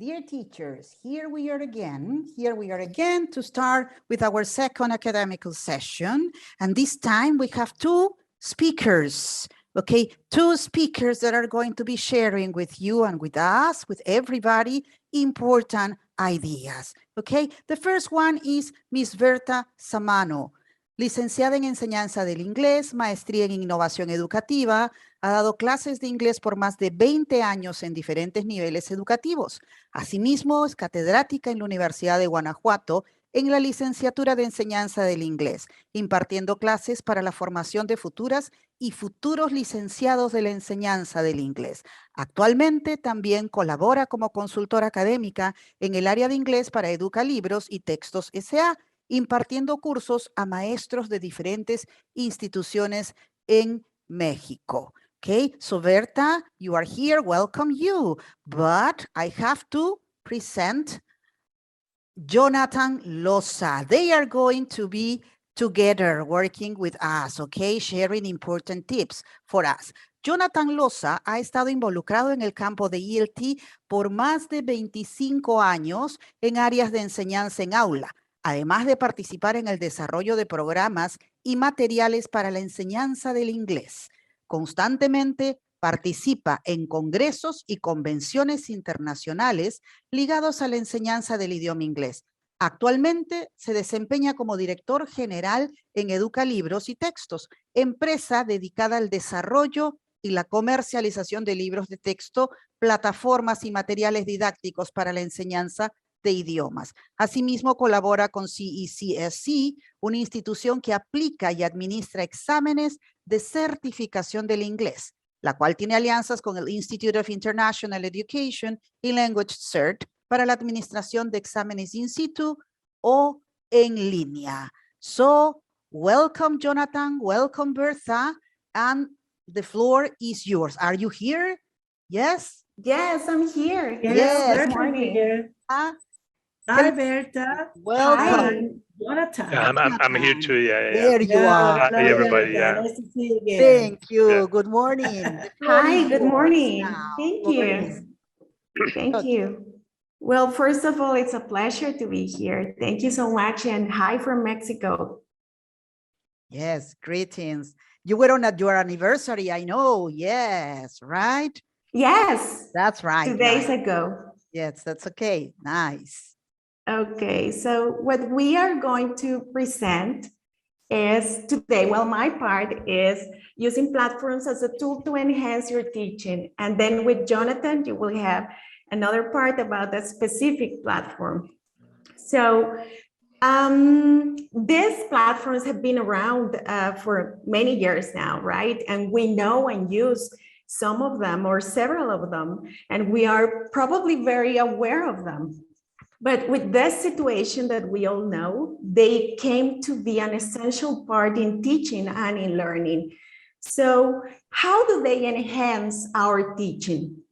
Dear teachers, here we are again to start with our second academical session. And this time we have two speakers, okay? Two speakers that are going to be sharing with you and with us, with everybody, important ideas, okay? The first one is Miss Berta Samano, licenciada en Enseñanza del Inglés, maestría en Innovación Educativa, ha dado clases de inglés por más de 20 años en diferentes niveles educativos. Asimismo, es catedrática en la Universidad de Guanajuato en la licenciatura de Enseñanza del Inglés, impartiendo clases para la formación de futuras y futuros licenciados de la enseñanza del inglés. Actualmente también colabora como consultora académica en el área de inglés para Educalibros y Textos S.A., impartiendo cursos a maestros de diferentes instituciones en México. Okay, so Berta, you are here, welcome you. But I have to present Jonathan Loza. They are going to be together working with us, okay, sharing important tips for us. Jonathan Loza ha estado involucrado en el campo de ELT por más de 25 años en áreas de enseñanza en aula, además de participar en el desarrollo de programas y materiales para la enseñanza del inglés. Constantemente participa en congresos y convenciones internacionales ligados a la enseñanza del idioma inglés. Actualmente se desempeña como director general en Educalibros y Textos, empresa dedicada al desarrollo y la comercialización de libros de texto, plataformas y materiales didácticos para la enseñanza de idiomas. Asimismo, colabora con CECSC, una institución que aplica y administra exámenes de certificación del inglés, la cual tiene alianzas con el Institute of International Education y Language Cert para la administración de exámenes in situ o en línea. So, welcome Jonathan, welcome Bertha, and the floor is yours. Are you here? Yes? Yes, I'm here. Yes, good morning. Hi, Berta. Welcome. Hi, Jonathan. Yeah, I'm here too. Yeah. There you are. Hi, everybody. Yeah. Nice to see you again. Thank you. Yeah. Good morning. The floor Hi, is good yours morning. now. Thank Floor you. is- Thank Okay. you. Well, first of all, it's a pleasure to be here. Thank you so much, and hi from Mexico. Yes, greetings. You were on your anniversary, I know. Yes, right? Yes, That's right. 2 days nice. ago. Yes, that's okay. Nice. Okay, so what we are going to present is today, well, my part is using platforms as a tool to enhance your teaching. And then with Jonathan, you will have another part about a specific platform. So these platforms have been around for many years now, right? And we know and use some of them or several of them, and we are probably very aware of them. But with this situation that we all know, they came to be an essential part in teaching and in learning. So how do they enhance our teaching?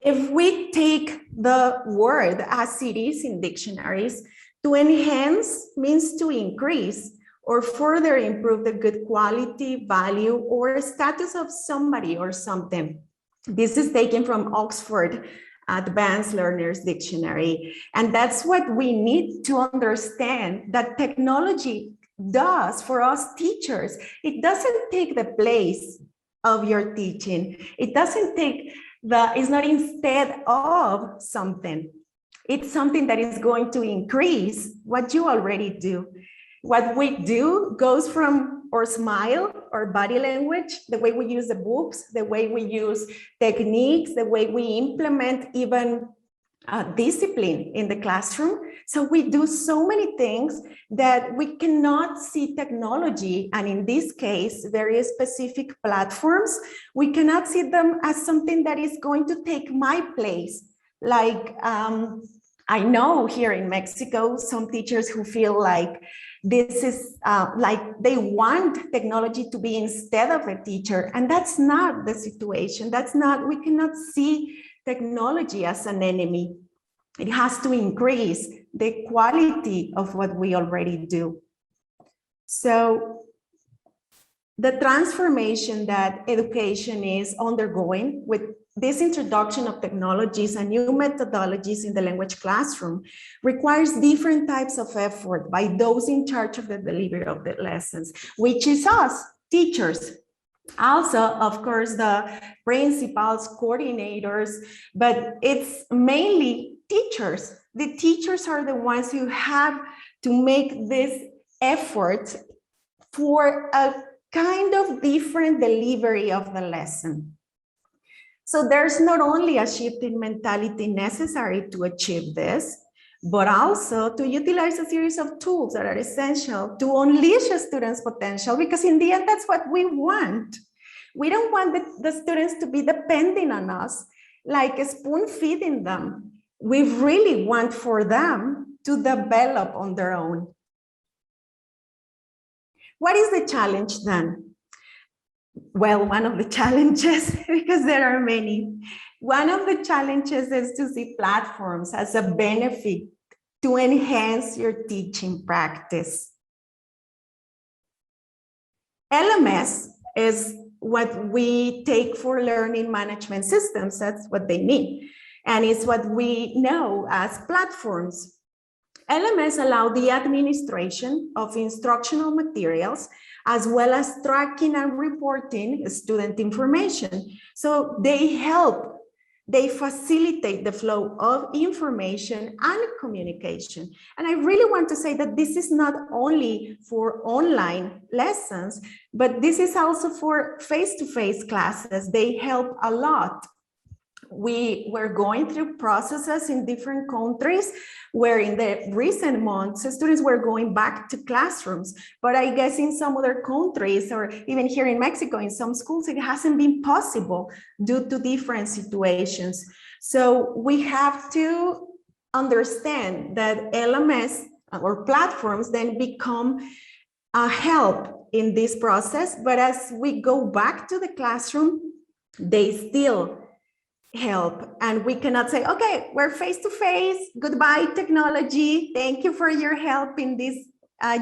If we take the word as it is in dictionaries, to enhance means to increase or further improve the good quality, value, or status of somebody or something. This is taken from Oxford Advanced Learners Dictionary. And that's what we need to understand that technology does for us teachers. It doesn't take the place of your teaching. It doesn't take it's not instead of something. It's something that is going to increase what you already do. What we do goes from our smile, our body language, the way we use the books, the way we use techniques, the way we implement even discipline in the classroom. So we do so many things that we cannot see technology, and in this case, very specific platforms, we cannot see them as something that is going to take my place. Like, I know here in Mexico, some teachers who feel like this is like they want technology to be instead of a teacher, and that's not the situation. We cannot see technology as an enemy. It has to increase the quality of what we already do. So the transformation that education is undergoing with this introduction of technologies and new methodologies in the language classroom requires different types of effort by those in charge of the delivery of the lessons, which is us, teachers. Also, of course, the principals, coordinators, but it's mainly teachers. The teachers are the ones who have to make this effort for a kind of different delivery of the lesson. So there's not only a shift in mentality necessary to achieve this, but also to utilize a series of tools that are essential to unleash a student's potential, because in the end, that's what we want. We don't want the students to be depending on us, like spoon feeding them. We really want for them to develop on their own. What is the challenge then? Well, one of the challenges, because there are many, one of the challenges is to see platforms as a benefit to enhance your teaching practice. LMS is what we take for learning management systems. That's what they mean. And it's what we know as platforms. LMS allow the administration of instructional materials as well as tracking and reporting student information. So they facilitate the flow of information and communication. And I really want to say that this is not only for online lessons, but this is also for face-to-face classes. They help a lot. We were going through processes in different countries where in the recent months, students were going back to classrooms. But I guess in some other countries, or even here in Mexico, in some schools, it hasn't been possible due to different situations. So we have to understand that LMS or platforms then become a help in this process. But as we go back to the classroom, they still help, and we cannot say, okay, we're face to face, goodbye technology, thank you for your help in this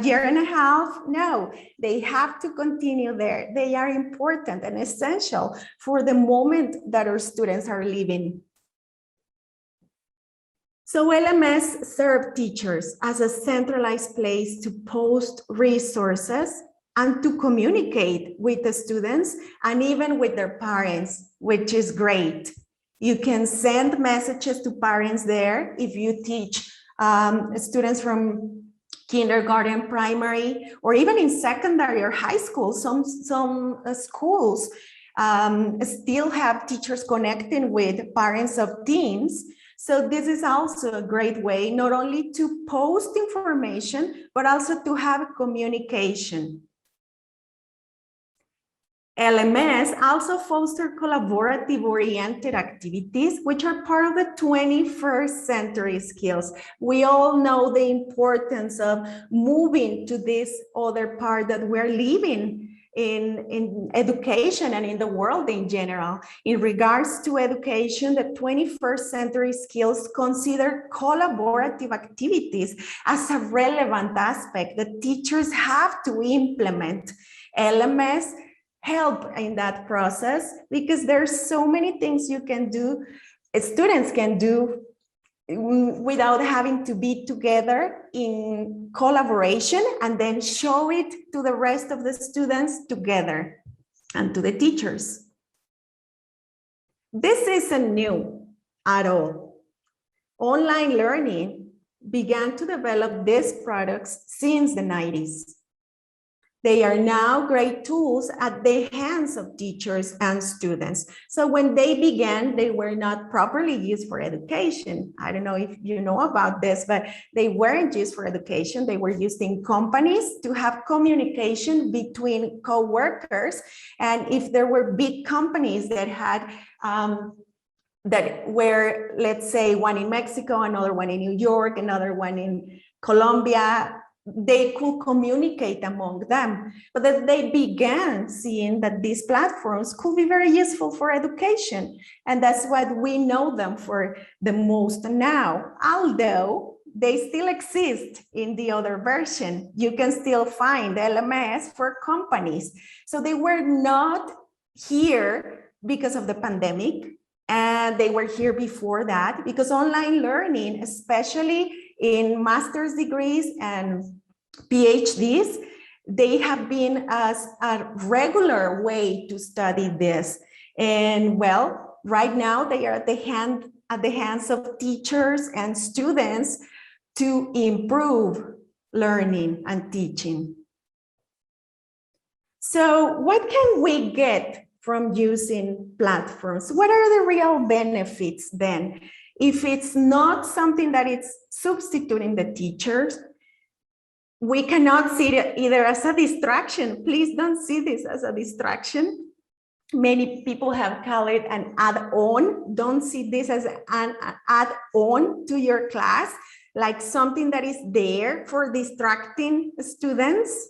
year and a half. No, they have to continue there. They are important and essential for the moment that our students are living. So LMS serve teachers as a centralized place to post resources and to communicate with the students and even with their parents, which is great. You can send messages to parents there if you teach students from kindergarten, primary, or even in secondary or high school. Some schools still have teachers connecting with parents of teens. So this is also a great way, not only to post information, but also to have communication. LMS also foster collaborative-oriented activities, which are part of the 21st century skills. We all know the importance of moving to this other part that we're living in education and in the world in general. In regards to education, the 21st century skills consider collaborative activities as a relevant aspect that teachers have to implement. LMS help in that process because there's so many things you can do, students can do without having to be together in collaboration and then show it to the rest of the students together and to the teachers. This isn't new at all. Online learning began to develop these products since the 90s. They are now great tools at the hands of teachers and students. So when they began, they were not properly used for education. I don't know if you know about this, but they weren't used for education. They were used in companies to have communication between co-workers. And if there were big companies that had that were, let's say, one in Mexico, another one in New York, another one in Colombia, they could communicate among them, but that they began seeing that these platforms could be very useful for education. And that's what we know them for the most now, although they still exist in the other version. You can still find LMS for companies. So they were not here because of the pandemic. And they were here before that because online learning, especially in master's degrees and PhDs, they have been as a regular way to study this. And well, right now they are at the hands of teachers and students to improve learning and teaching. So what can we get from using platforms? What are the real benefits then? If it's not something that it's substituting the teachers, we cannot see it either as a distraction. Please don't see this as a distraction. Many people have called it an add-on. Don't see this as an add-on to your class, like something that is there for distracting students.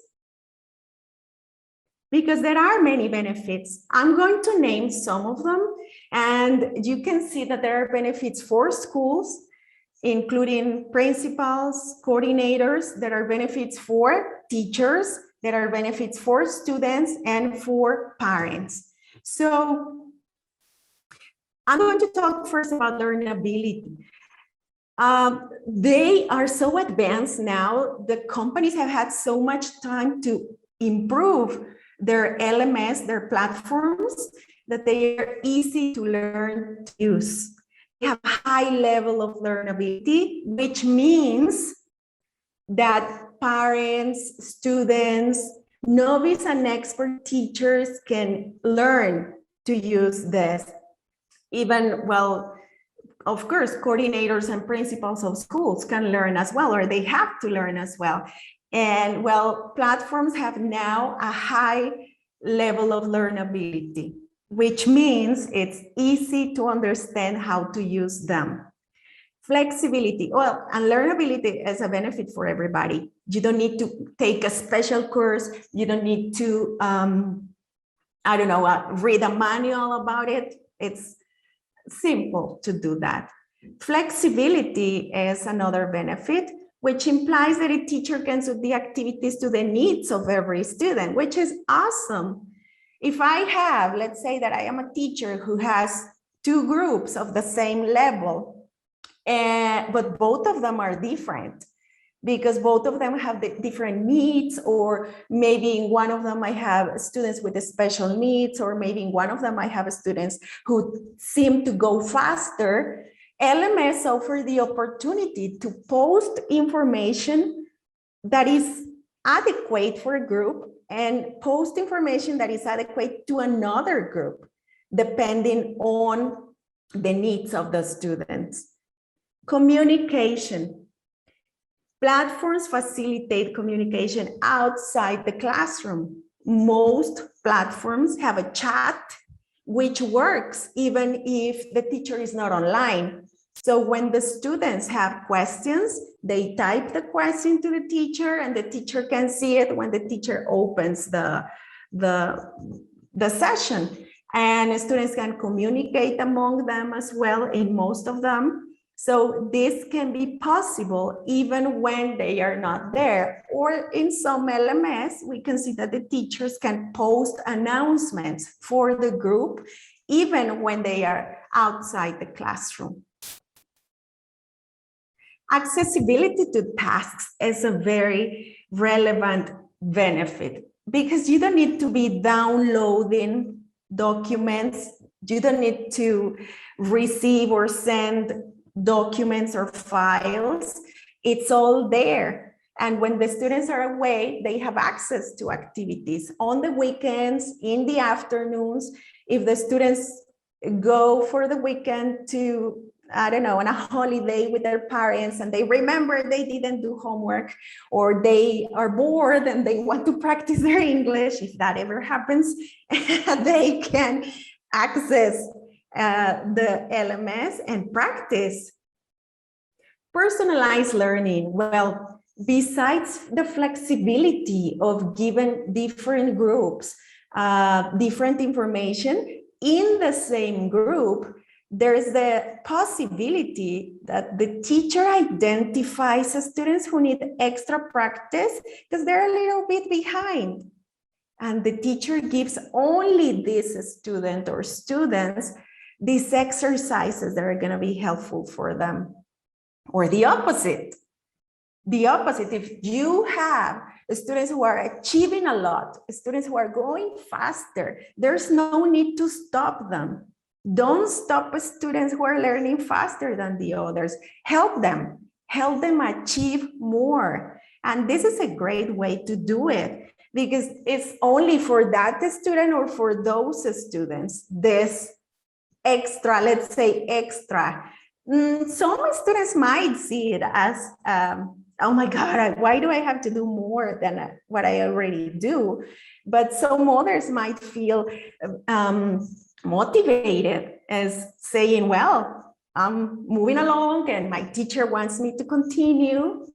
Because there are many benefits. I'm going to name some of them, and you can see that there are benefits for schools, including principals, coordinators. There are benefits for teachers. There are benefits for students and for parents. So I'm going to talk first about learnability. They are so advanced now. The companies have had so much time to improve their LMS, their platforms, that they are easy to learn to use. They have a high level of learnability, which means that parents, students, novice and expert teachers can learn to use this. Even, well, of course, coordinators and principals of schools can learn as well, or they have to learn as well. And well, platforms have now a high level of learnability, which means it's easy to understand how to use them. Flexibility, well, and learnability is a benefit for everybody. You don't need to take a special course. You don't need to, I don't know, read a manual about it. It's simple to do that. Flexibility is another benefit, which implies that a teacher can suit the activities to the needs of every student, which is awesome. If I have, let's say that I am a teacher who has two groups of the same level, but both of them are different because both of them have the different needs, or maybe in one of them I have students with special needs, or maybe in one of them I have students who seem to go faster. LMS offers the opportunity to post information that is adequate for a group and post information that is adequate to another group, depending on the needs of the students. Communication. Platforms facilitate communication outside the classroom. Most platforms have a chat, which works even if the teacher is not online. So when the students have questions, they type the question to the teacher and the teacher can see it when the teacher opens the session. And students can communicate among them as well in most of them. So this can be possible even when they are not there. Or in some LMS, we can see that the teachers can post announcements for the group even when they are outside the classroom. Accessibility to tasks is a very relevant benefit because you don't need to be downloading documents. You don't need to receive or send documents or files. It's all there. And when the students are away, they have access to activities on the weekends, in the afternoons. If the students go for the weekend to, I don't know, on a holiday with their parents and they remember they didn't do homework, or they are bored and they want to practice their English, if that ever happens, they can access the LMS and practice. Personalized learning. Well, besides the flexibility of giving different groups different information in the same group, there's the possibility that the teacher identifies students who need extra practice because they're a little bit behind. And the teacher gives only this student or students these exercises that are going to be helpful for them. Or the opposite. The opposite, if you have students who are achieving a lot, students who are going faster, there's no need to stop them. Don't stop students who are learning faster than the others. Help them achieve more. And this is a great way to do it because it's only for that student or for those students, this extra, let's say extra. Some students might see it as, oh my God, why do I have to do more than what I already do? But some others might feel motivated as saying, well, I'm moving along and my teacher wants me to continue.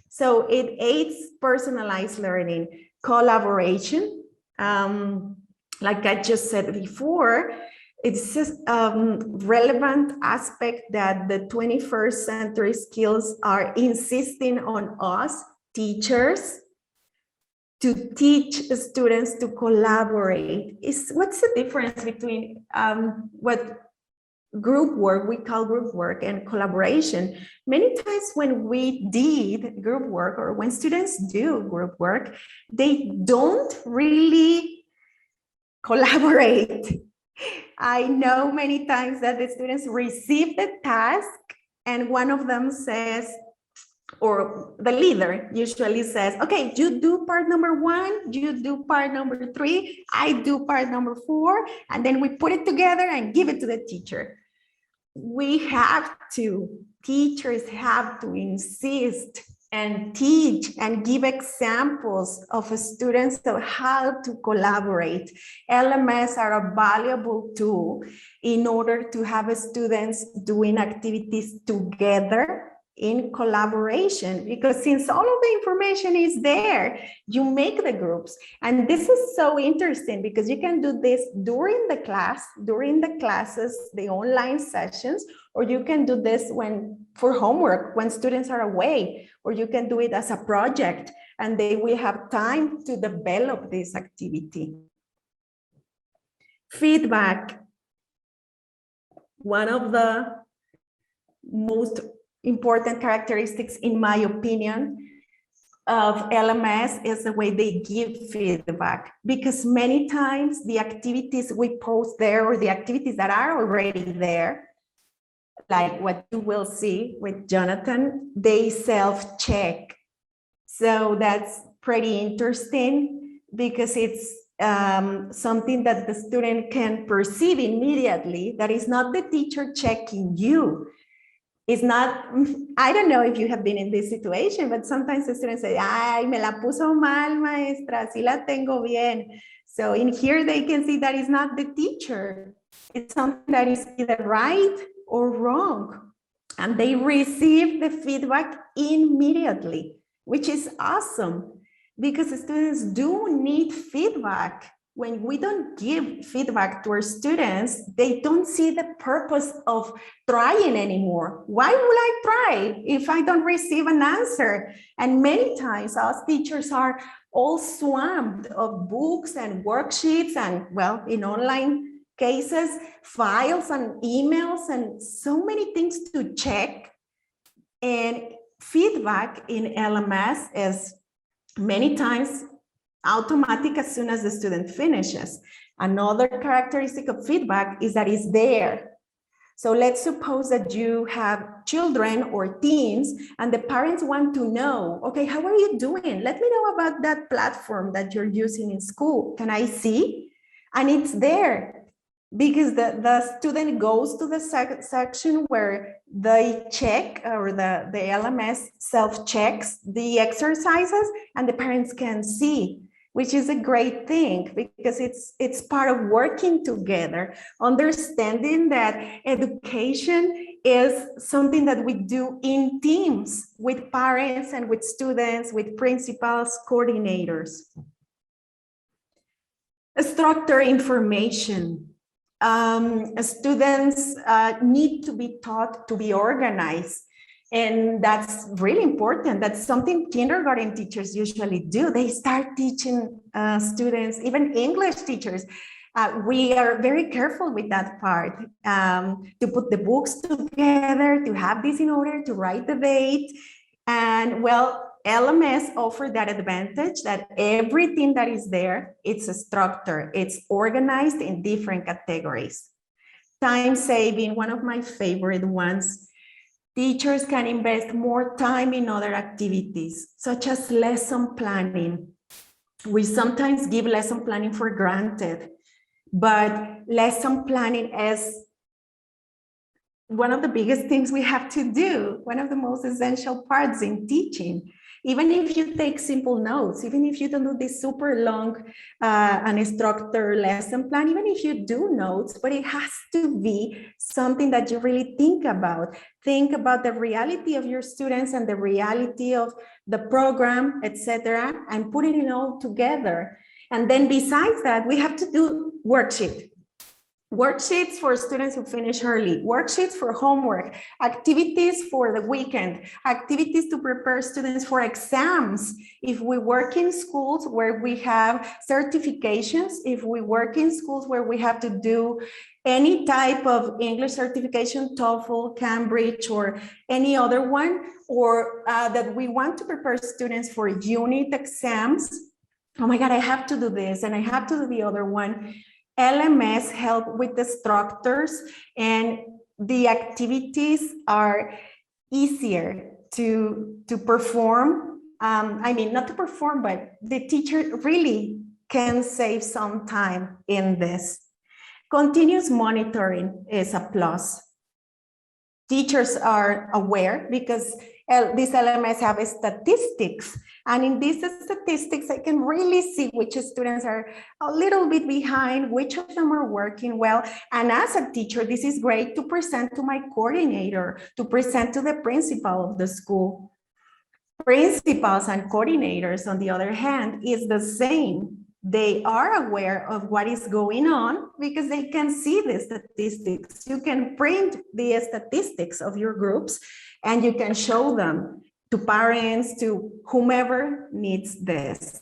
So it aids personalized learning, collaboration. Like I just said before, it's just relevant aspect that the 21st century skills are insisting on us, teachers, to teach students to collaborate. What's the difference between what group work, we call group work, and collaboration? Many times when we did group work or when students do group work, they don't really collaborate. I know many times that the students receive the task and one of them says, or the leader usually says, okay, you do part number 1, you do part number 3, I do part number 4, and then we put it together and give it to the teacher. Teachers have to insist and teach and give examples of students of how to collaborate. LMS are a valuable tool in order to have students doing activities together in collaboration, because since all of the information is there, you make the groups. And this is so interesting because you can do this during the classes, the online sessions, or you can do this for homework when students are away, or you can do it as a project and they will have time to develop this activity. Feedback. One of the most important characteristics, in my opinion, of LMS is the way they give feedback, because many times the activities we post there or the activities that are already there, like what you will see with Jonathan, they self-check. So that's pretty interesting because it's something that the student can perceive immediately, that is not the teacher checking you. It's not, I don't know if you have been in this situation, but sometimes the students say, ay, me la puso mal, maestra, sí la tengo bien. So in here they can see that it's not the teacher. It's something that is either right or wrong. And they receive the feedback immediately, which is awesome because the students do need feedback. When we don't give feedback to our students, they don't see the purpose of trying anymore. Why would I try if I don't receive an answer? And many times us teachers are all swamped of books and worksheets and, well, in online cases, files and emails and so many things to check. And feedback in LMS is many times automatic as soon as the student finishes. Another characteristic of feedback is that it's there. So let's suppose that you have children or teens and the parents want to know, okay, how are you doing? Let me know about that platform that you're using in school. Can I see? And it's there because the student goes to the section where they check, or the LMS self-checks the exercises and the parents can see, which is a great thing because it's part of working together, understanding that education is something that we do in teams with parents and with students, with principals, coordinators. Structure information. Students need to be taught to be organized. And that's really important. That's something kindergarten teachers usually do. They start teaching students, even English teachers, We are very careful with that part, to put the books together, to have this in order, to write the date. And well, LMS offer that advantage that everything that is there, it's a structure, it's organized in different categories. Time saving, one of my favorite ones. Teachers can invest more time in other activities, such as lesson planning. We sometimes give lesson planning for granted, but lesson planning is one of the biggest things we have to do, one of the most essential parts in teaching. Even if you take simple notes, even if you don't do this super long and structured lesson plan, even if you do notes, but it has to be something that you really think about. Think about the reality of your students and the reality of the program, etc., and put it all together. And then besides that, we have to do worksheet. Worksheets for students who finish early, worksheets for homework, activities for the weekend, activities to prepare students for exams. If we work in schools where we have certifications, if we work in schools where we have to do any type of English certification, TOEFL, Cambridge, or any other one, or that we want to prepare students for unit exams, oh my God, I have to do this and I have to do the other one. LMS help with the structures, and the activities are easier to perform. I mean, not to perform, but the teacher really can save some time in this. Continuous monitoring is a plus. Teachers are aware because these LMS have statistics. And in these statistics, I can really see which students are a little bit behind, which of them are working well. And as a teacher, this is great to present to my coordinator, to present to the principal of the school. Principals and coordinators, on the other hand, is the same. They are aware of what is going on because they can see the statistics. You can print the statistics of your groups and you can show them to parents, to whomever needs this.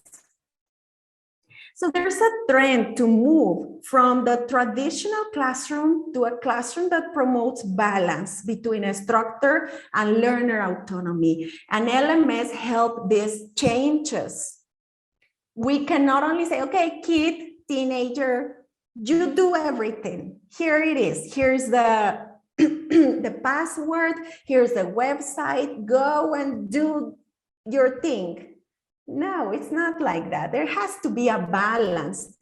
So there's a trend to move from the traditional classroom to a classroom that promotes balance between a structure and learner autonomy. And LMS help these changes. We can not only say, okay, kid, teenager, you do everything. Here it is. Here's the the password. Here's the website. Go and do your thing. No, it's not like that. There has to be a balance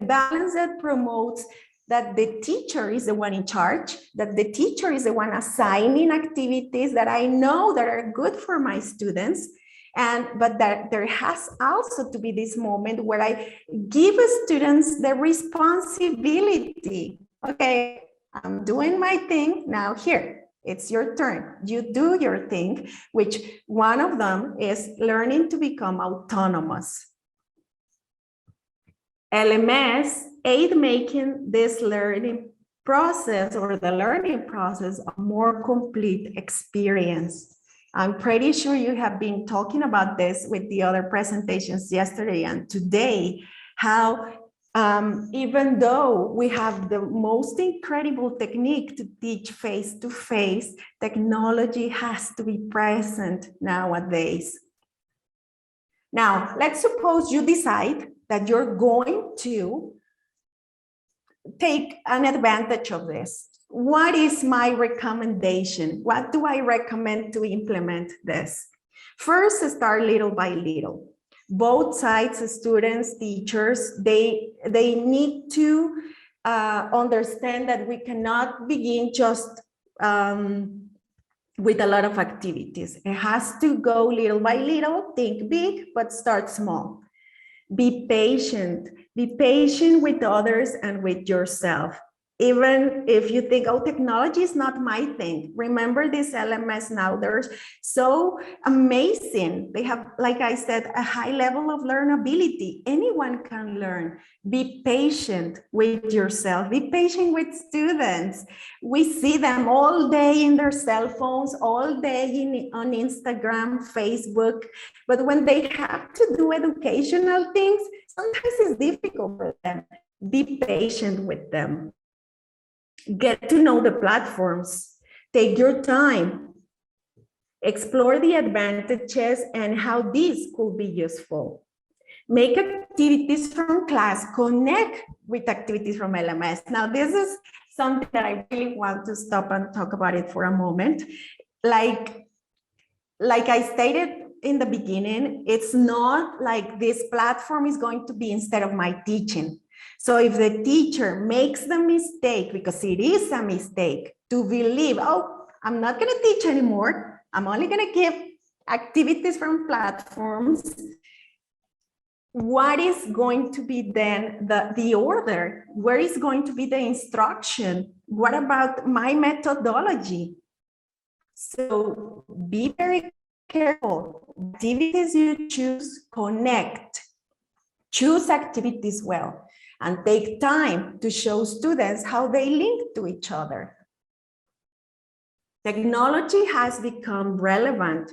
that promotes that the teacher is the one in charge, that the teacher is the one assigning activities that I know that are good for my students. But that there has also to be this moment where I give students the responsibility. Okay, I'm doing my thing. Now here, it's your turn. You do your thing, which one of them is learning to become autonomous. LMS aid making this learning process or the learning process a more complete experience. I'm pretty sure you have been talking about this with the other presentations yesterday and today, how even though we have the most incredible technique to teach face-to-face, technology has to be present nowadays. Now, let's suppose you decide that you're going to take an advantage of this. What is my recommendation? What do I recommend to implement this? First, start little by little. Both sides, students, teachers, they need to understand that we cannot begin just with a lot of activities. It has to go little by little, think big, but start small. Be patient with others and with yourself. Even if you think, oh, technology is not my thing. Remember this LMS now, they're so amazing. They have, like I said, a high level of learnability. Anyone can learn. Be patient with yourself. Be patient with students. We see them all day in their cell phones, all day on Instagram, Facebook. But when they have to do educational things, sometimes it's difficult for them. Be patient with them. Get to know the platforms. Take your time. Explore the advantages and how these could be useful. Make activities from class connect with activities from LMS. Now, this is something that I really want to stop and talk about it for a moment. Like I stated in the beginning, it's not like this platform is going to be instead of my teaching. So if the teacher makes the mistake, because it is a mistake, to believe, oh, I'm not going to teach anymore, I'm only going to give activities from platforms, what is going to be then the order? Where is going to be the instruction? What about my methodology? So be very careful. Activities you choose, connect. Choose activities well and take time to show students how they link to each other. Technology has become relevant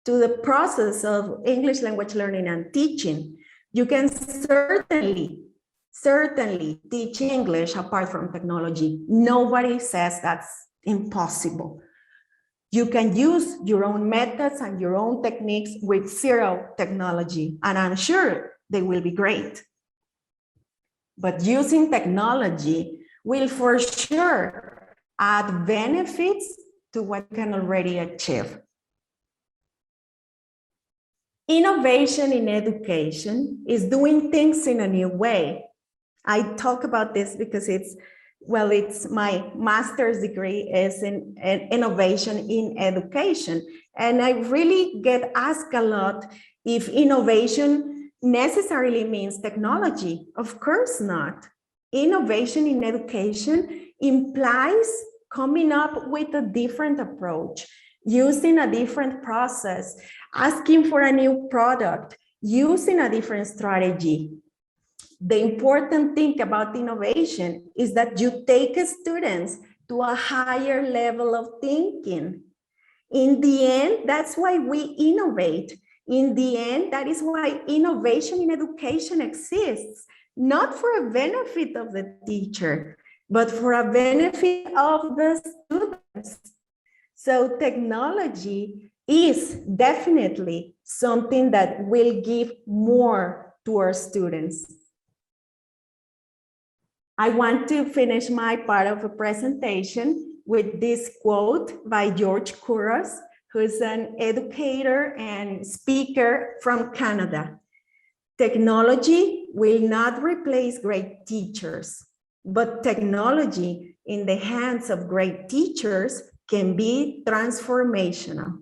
to the process of English language learning and teaching. You can certainly teach English apart from technology. Nobody says that's impossible. You can use your own methods and your own techniques with zero technology, and I'm sure they will be great. But using technology will for sure add benefits to what you can already achieve. Innovation in education is doing things in a new way. I talk about this because it's my master's degree is in innovation in education. And I really get asked a lot if innovation necessarily means technology. Of course not. Innovation in education implies coming up with a different approach, using a different process, asking for a new product, using a different strategy. The important thing about innovation is that you take students to a higher level of thinking. In the end, that's why we innovate. In the end, that is why innovation in education exists, not for a benefit of the teacher, but for a benefit of the students. So technology is definitely something that will give more to our students. I want to finish my part of the presentation with this quote by George Couros, who's an educator and speaker from Canada. Technology will not replace great teachers, but technology in the hands of great teachers can be transformational.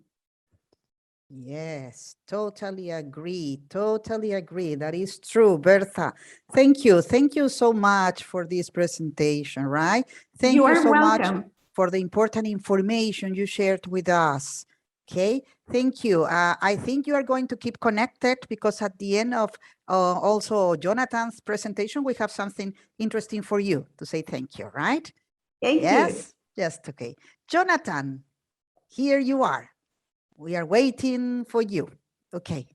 Yes, totally agree. Totally agree. That is true, Bertha. Thank you. Thank you so much for this presentation, right? Thank you so much for the important information you shared with us. Okay, thank you. I think you are going to keep connected because at the end of also Jonathan's presentation, we have something interesting for you to say thank you, right? Thank you. Yes, okay. Jonathan, here you are. We are waiting for you. Okay.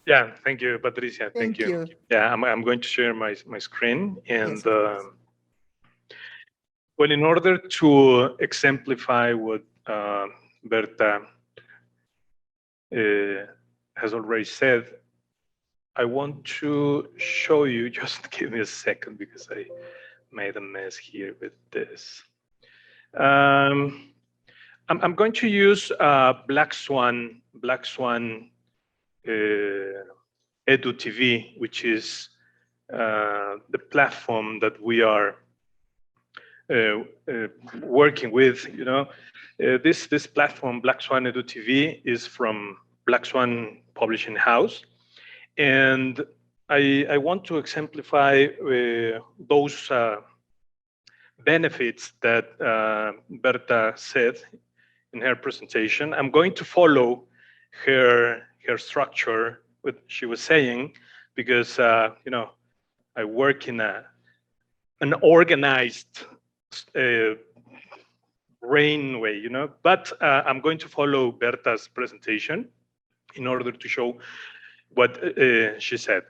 Yeah, thank you, Patricia. Thank you. Yeah, I'm going to share my screen. And yes, well, in order to exemplify what Berta has already said, I want to show you, just give me a second because I made a mess here with this. I'm going to use Black Swan Edu TV, which is the platform that we are working with. You know, this platform, Black Swan Edu TV, is from Black Swan Publishing House, and I want to exemplify those benefits that Berta said in her presentation. I'm going to follow her structure, what she was saying, because you know, I work in an organized brain way, you know. But I'm going to follow Berta's presentation in order to show what she said.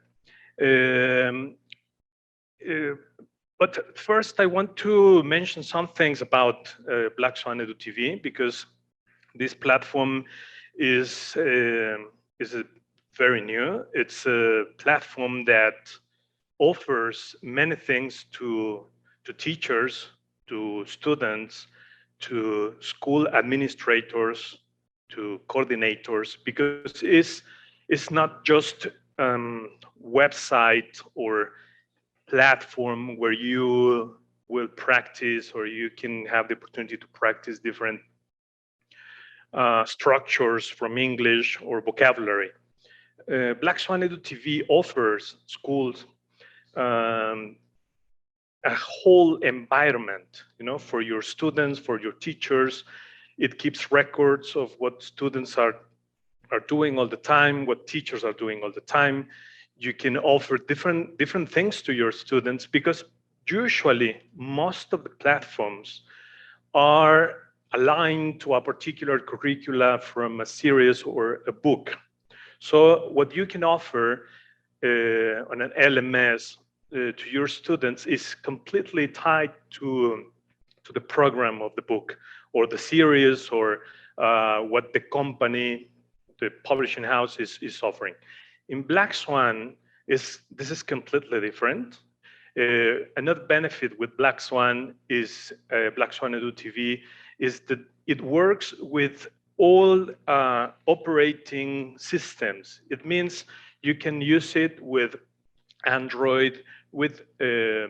But first, I want to mention some things about Black Swan Edu TV, because this platform is very new. It's a platform that offers many things to teachers, to students, to school administrators, to coordinators, because it's not just website or platform where you will practice, or you can have the opportunity to practice different structures from English or vocabulary. Black Swan Edu TV offers schools a whole environment, for your students, for your teachers. It keeps records of what students are doing all the time, what teachers are doing all the time. You can offer different things to your students, because usually most of the platforms are aligned to a particular curricula from a series or a book. So what you can offer on an LMS to your students is completely tied to the program of the book or the series, or what the company, the publishing house is offering. In Black Swan, this is completely different. Another benefit with Black Swan is Black Swan Edu TV is that it works with all operating systems. It means you can use it with Android, with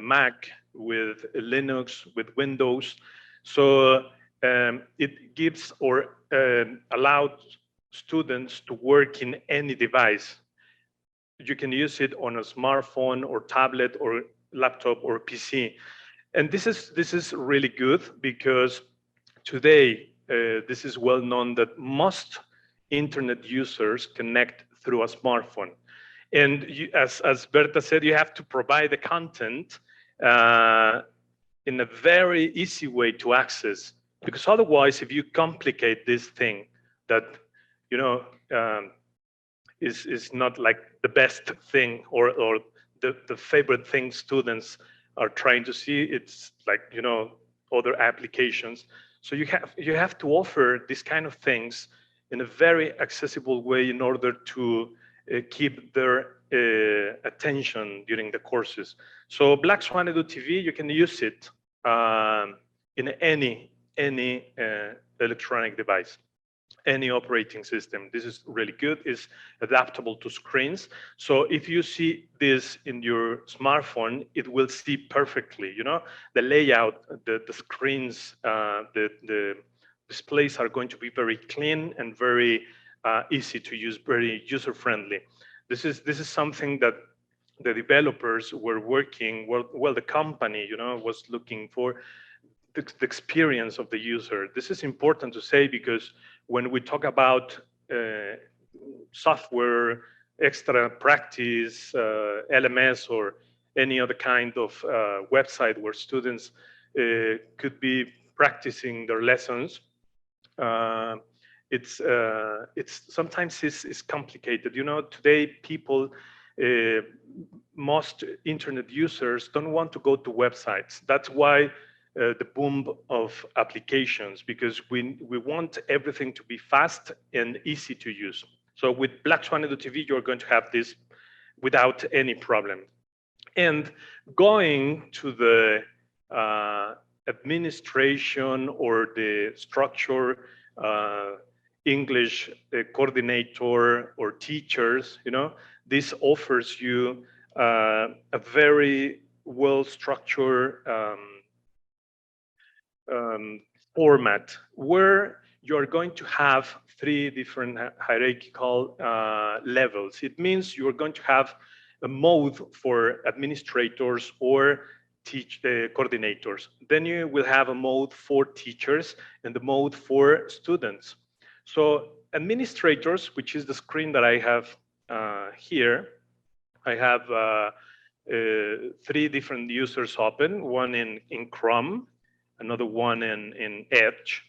Mac, with Linux, with Windows. So it gives or allows students to work in any device. You can use it on a smartphone or tablet or laptop or PC. And this is really good, because today this is well known that most internet users connect through a smartphone. And you, as Berta said, you have to provide the content in a very easy way to access, because otherwise, if you complicate this thing that is not like the best thing, or the favorite thing students are trying to see, it's like other applications. So you have to offer these kind of things in a very accessible way in order to keep their attention during the courses. So Black Swan Edu TV, you can use it in any electronic device, any operating system. This is really good. It's adaptable to screens. So if you see this in your smartphone, it will see perfectly. The layout, the screens, the displays are going to be very clean and very easy to use, very user-friendly. This is something that the developers were working, well the company, was looking for, the experience of the user. This is important to say, because when we talk about software, extra practice, LMS, or any other kind of website where students could be practicing their lessons, it's sometimes it's complicated. Today people, most internet users don't want to go to websites. That's why the boom of applications, because we want everything to be fast and easy to use. So with Black Swan Edu TV, you're going to have this without any problem. And going to the administration or the structure, English coordinator or teachers, this offers you a very well-structured format where you're going to have 3 different hierarchical levels. It means you're going to have a mode for administrators or coordinators. Then you will have a mode for teachers and the mode for students. So administrators, which is the screen that I have here, I have 3 different users open, one in Chrome, another one in Edge,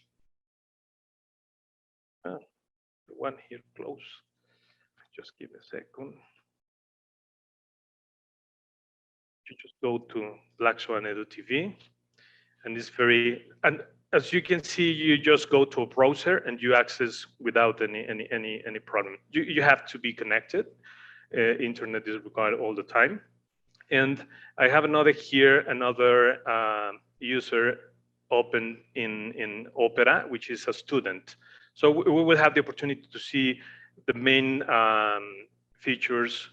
one here close. Just give a second. You just go to Black Swan Edu TV, and it's very, and as you can see, you just go to a browser and you access without any problem. You have to be connected. Internet is required all the time. And I have another here, another user open in Opera, which is a student. So we will have the opportunity to see the main features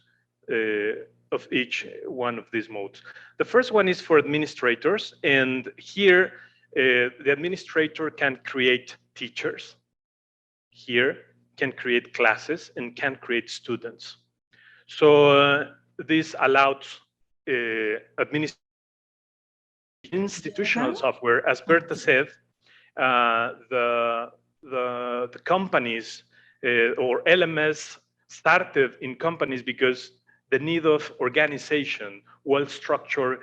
of each one of these modes. The first one is for administrators, and here the administrator can create teachers. Here can create classes and can create students. So this allows institutional software, as Berta said, the companies or LMS started in companies because the need of organization, well-structured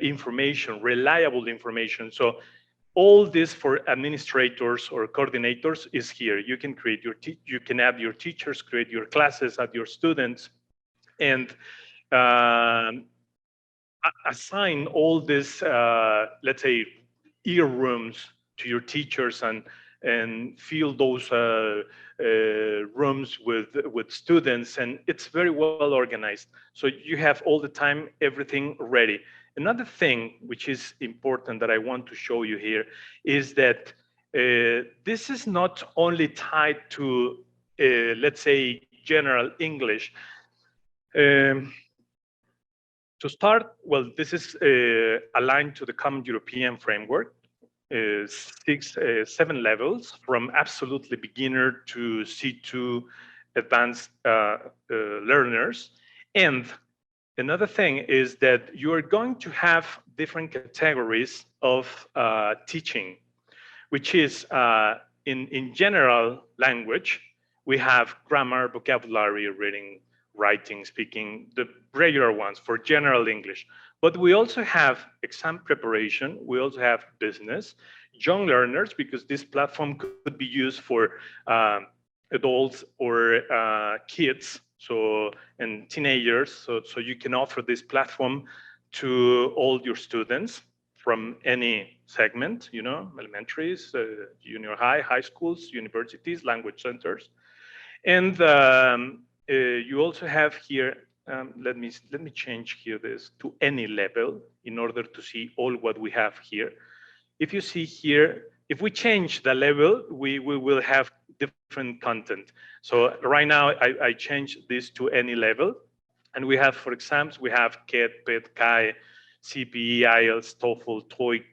information, reliable information. So all this for administrators or coordinators is here. You can create you can add your teachers, create your classes, add your students, and assign all this, let's say, ear rooms to your teachers and fill those rooms with students, and it's very well organized. So you have all the time everything ready. Another thing which is important that I want to show you here is that this is not only tied to, let's say, general English. To start, well, this is aligned to the Common European Framework, 7 levels from absolutely beginner to C2 advanced learners. And another thing is that you are going to have different categories of teaching, which is in general language, we have grammar, vocabulary, reading, writing, speaking, the regular ones for general English. But we also have exam preparation. We also have business, young learners, because this platform could be used for adults or kids, so and teenagers. So you can offer this platform to all your students from any segment, you know, elementaries, junior high, high schools, universities, language centers. And you also have here, let me change here this to any level in order to see all what we have here. If you see here, if we change the level, we will have different content. So right now I changed this to any level, and we have, for exams, we have CAT, PET, CAE, CPE, IELTS, TOEFL, TOEIC,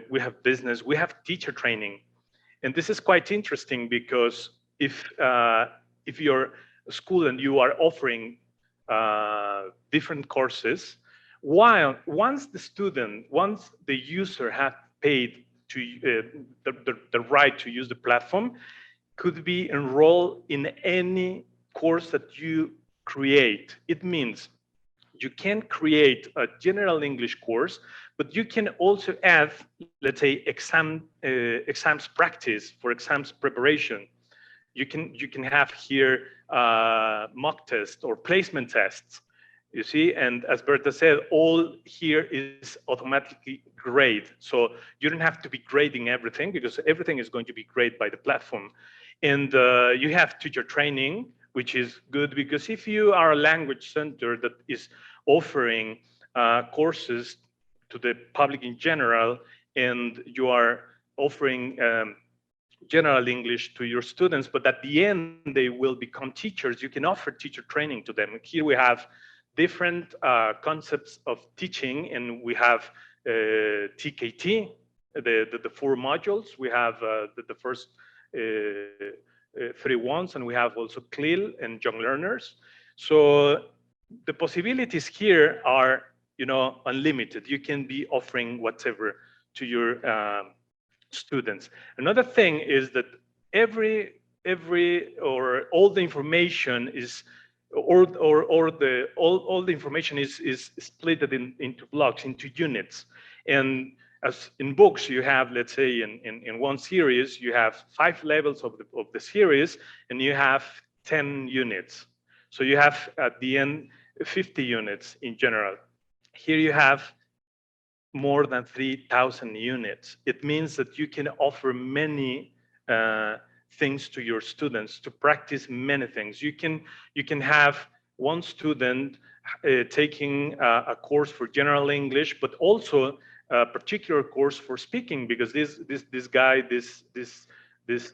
we have business, we have teacher training. And this is quite interesting because if you're a school and you are offering different courses, while once the user have paid to the right to use the platform, could be enrolled in any course that you create. It means you can create a general English course, but you can also add, let's say, exams practice for exams preparation. You can have here mock tests or placement tests, you see, and as Berta said, all here is automatically graded. So you don't have to be grading everything because everything is going to be graded by the platform. And you have teacher training, which is good because if you are a language center that is offering courses to the public in general, and you are offering general English to your students, but at the end they will become teachers, you can offer teacher training to them. Here we have different concepts of teaching, and we have TKT, the 4 modules. We have the first 3 ones, and we have also CLIL and young learners. So the possibilities here are, you know, unlimited. You can be offering whatever to your students. Another thing is that all the information is all the information is split into blocks, into units. And as in books, you have, let's say, in one series, you have 5 levels of the series, and you have 10 units. So you have at the end 50 units in general. here you have more than 3,000 units. It means that you can offer many things to your students to practice many things. You can have one student taking a course for general English, but also a particular course for speaking, because these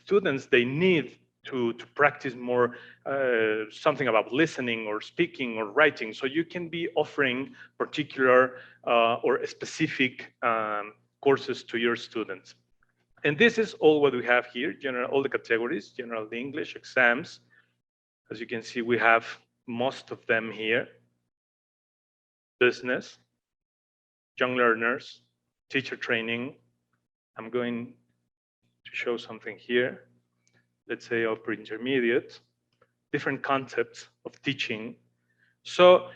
students, they need to practice more something about listening or speaking or writing. So you can be offering particular or specific courses to your students. And this is all what we have here, all the categories, general English, exams. As you can see, we have most of them here. Business, young learners, teacher training. I'm going to show something here. Let's say upper intermediate, different concepts of teaching. So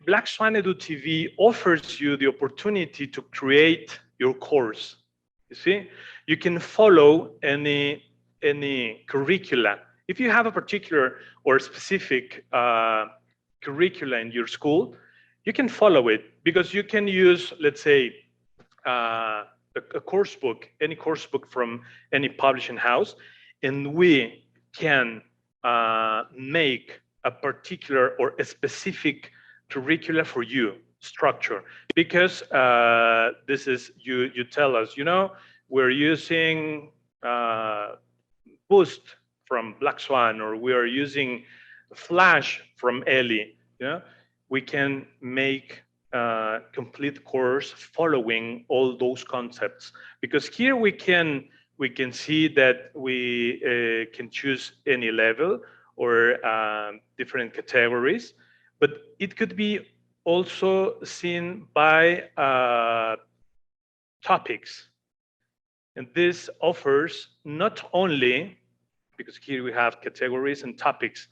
Black Swan Edu TV offers you the opportunity to create your course. You see, you can follow any curricula. If you have a particular or specific curricula in your school, you can follow it, because you can use, let's say, a course book, any course book from any publishing house, and we can make a particular or a specific curricula for you, structure. Because this is, you tell us, we're using Boost from Black Swan, or we are using Flash from Ellie. We can make a complete course following all those concepts, because here we can see that we can choose any level or different categories, but it could be also seen by topics. And this offers not only, because here we have categories and topics,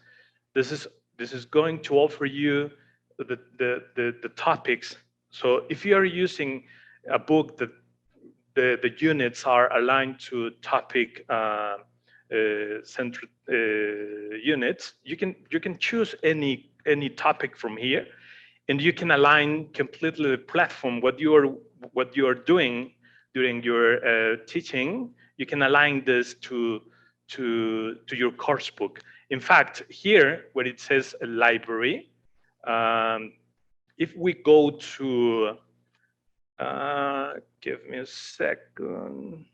this is going to offer you the topics. So if you are using a book that the units are aligned to topic centered units, you can choose any topic from here, and you can align completely the platform, what you are doing during your teaching. You can align this to your course book. In fact, here where it says a library, if we go to, give me a second.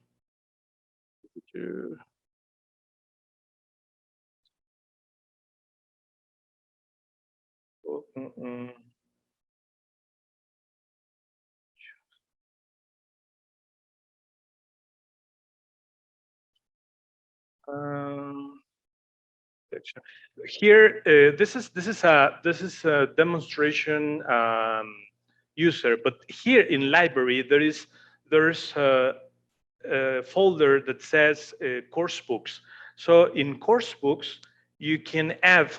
Here, this is a demonstration user, but here in library there's a folder that says course books. So in course books, you can add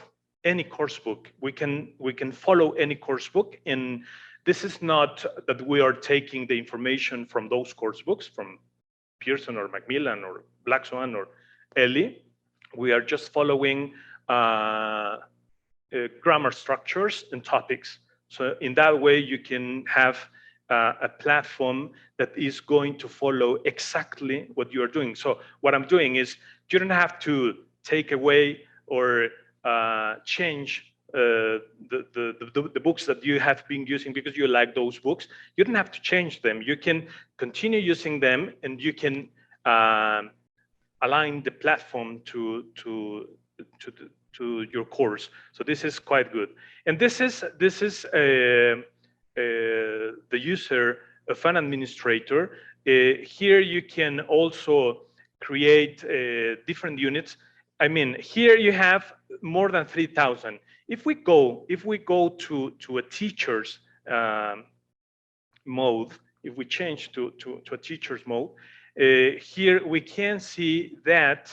any course book. We can follow any course book, and this is not that we are taking the information from those course books from Pearson or Macmillan or Black Swan or Ellie. We are just following grammar structures and topics. So in that way, you can have a platform that is going to follow exactly what you are doing. So what I'm doing is, you don't have to take away or change the books that you have been using because you like those books. You don't have to change them. You can continue using them, and you can align the platform to your course. So this is quite good. And this is the user of an administrator. Here you can also create different units. I mean, here you have more than 3,000. If we go to a teacher's mode, if we change to a teacher's mode, here we can see that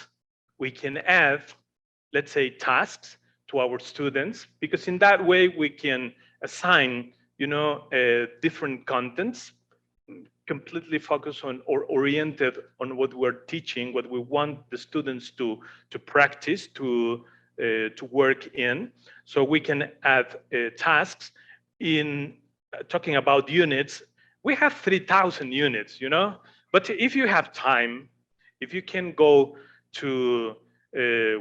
we can add, let's say, tasks to our students, because in that way we can assign, different contents, completely focused on or oriented on what we're teaching, what we want the students to practice, to work in. So we can add tasks. in talking about units, we have 3,000 units, but if you have time, if you can go to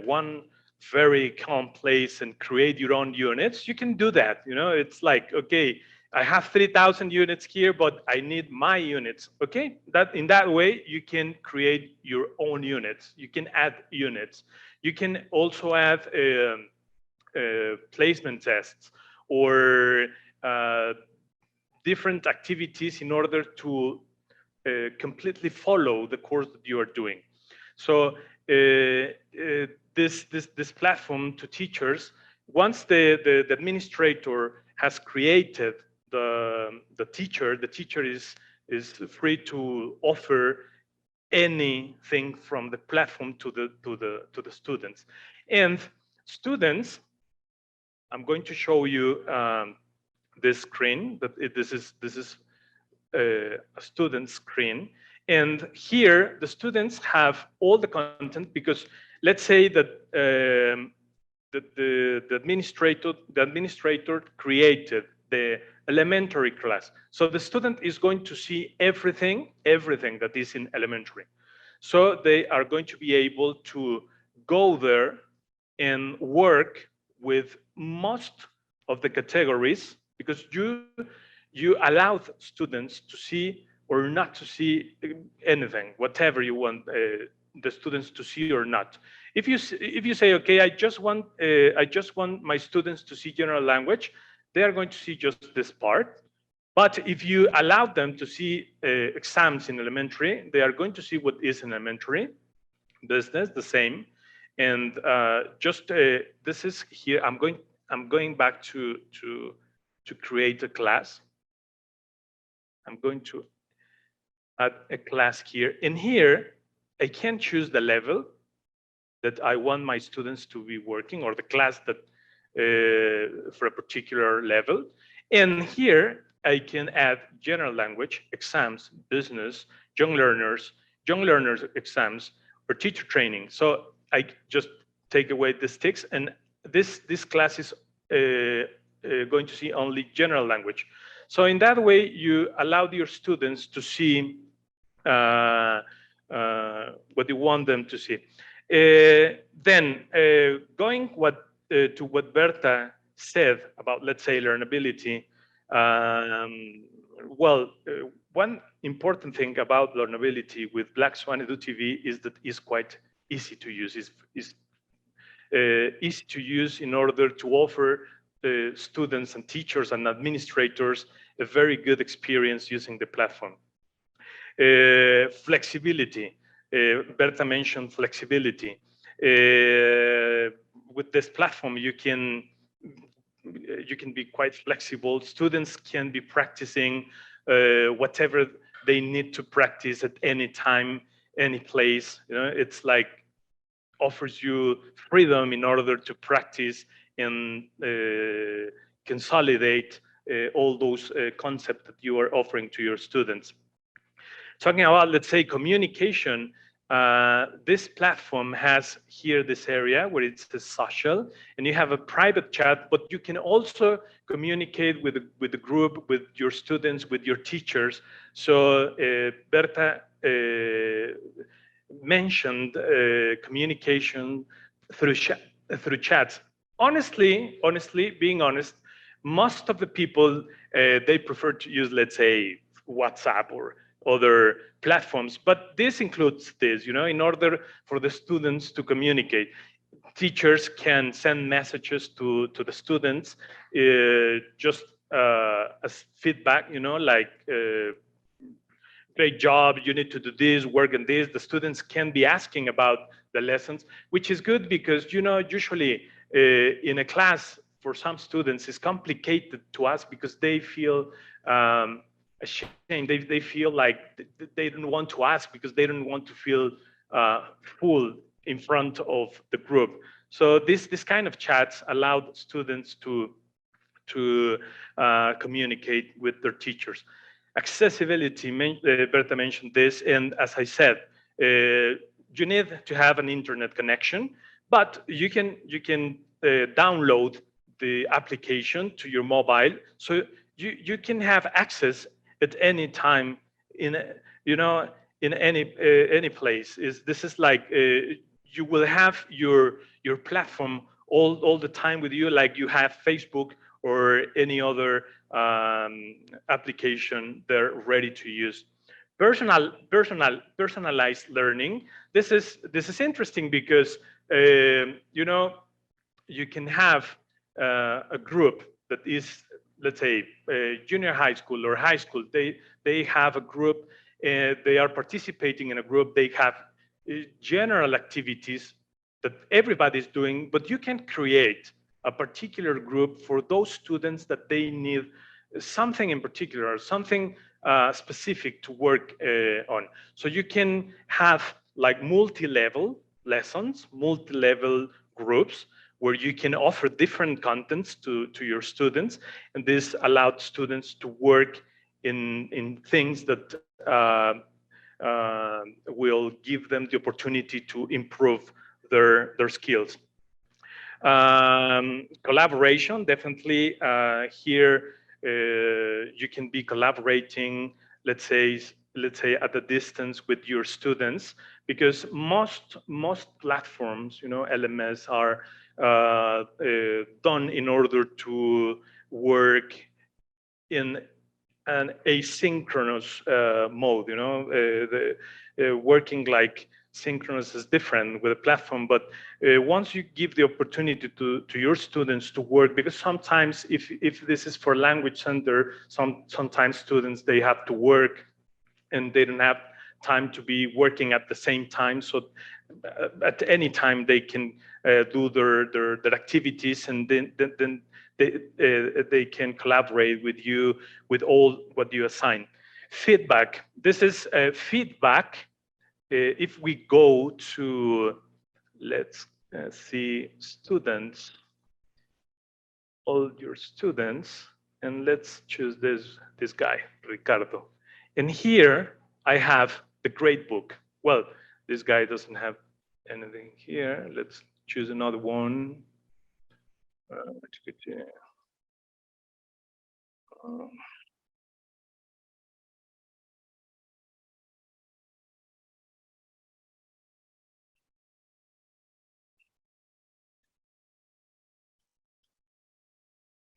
one very calm place and create your own units, you can do that. It's like, okay, I have 3,000 units here, but I need my units. Okay, that in that way you can create your own units. You can add units. You can also add placement tests or different activities in order to completely follow the course that you are doing. So this platform to teachers, once the administrator has created the teacher is free to offer anything from the platform to the students. And students, I'm going to show you this screen. This is a student screen, and here the students have all the content, because let's say that the administrator created the elementary class, so the student is going to see everything that is in elementary. So they are going to be able to go there and work with most of the categories, because you allow students to see or not to see anything, whatever you want the students to see or not. If you say, okay, I just want my students to see general language, they are going to see just this part. But if you allow them to see exams in elementary, they are going to see what is in elementary. Business, the same. And this is here. I'm going back to create a class. I'm going to add a class here. And here, I can choose the level that I want my students to be working, or the class that for a particular level. And here, I can add general language, exams, business, young learners exams, or teacher training. So I just take away the sticks, and this class is going to see only general language. So in that way, you allow your students to see what you want them to see. Then going to what Berta said about, let's say, learnability. One important thing about learnability with Black Swan Edu TV is that it's quite easy to use. It's easy to use in order to offer students and teachers and administrators a very good experience using the platform. Flexibility. Berta mentioned flexibility. With this platform, you can be quite flexible. Students can be practicing whatever they need to practice at any time, any place. It's like offers you freedom in order to practice and consolidate all those concepts that you are offering to your students. Talking about, let's say, communication, this platform has here this area where it says social, and you have a private chat, but you can also communicate with the group, with your students, with your teachers. So Berta mentioned communication through chats. Honestly, being honest, most of the people they prefer to use, let's say, WhatsApp or other platforms, but this includes this, in order for the students to communicate. Teachers can send messages to the students just as feedback, like great job, you need to do this, work on this. The students can be asking about the lessons, which is good because, usually in a class for some students it's complicated to ask because they feel ashamed. They feel like they don't want to ask because they don't want to feel full in front of the group. So this kind of chats allowed students to communicate with their teachers. Accessibility, Berta mentioned this, and as I said, you need to have an internet connection, but you can download the application to your mobile, so you can have access at any time in in any place. This is like you will have your platform all the time with you, like you have Facebook or any other application they're ready to use. Personalized learning. This is interesting because you can have a group that is, let's say, junior high school or high school. They have a group, they are participating in a group. They have general activities that everybody's doing, but you can create a particular group for those students that they need something in particular, something specific to work on. So you can have like multi-level lessons, multi-level groups, where you can offer different contents to your students, and this allowed students to work in things that will give them the opportunity to improve their skills. Collaboration, definitely. Here you can be collaborating, let's say at a distance with your students, because most platforms, LMS, are done in order to work in an asynchronous mode. Working like synchronous is different with a platform, but once you give the opportunity to your students to work, because sometimes if this is for language center, sometimes students, they have to work and they don't have time to be working at the same time. So at any time they can do their activities, and then they can collaborate with you with all what you assign. Feedback. This is feedback. If we go to, let's see, students, all your students, and let's choose this guy, Ricardo. And here I have the grade book. Well, this guy doesn't have anything here. Let's choose another one.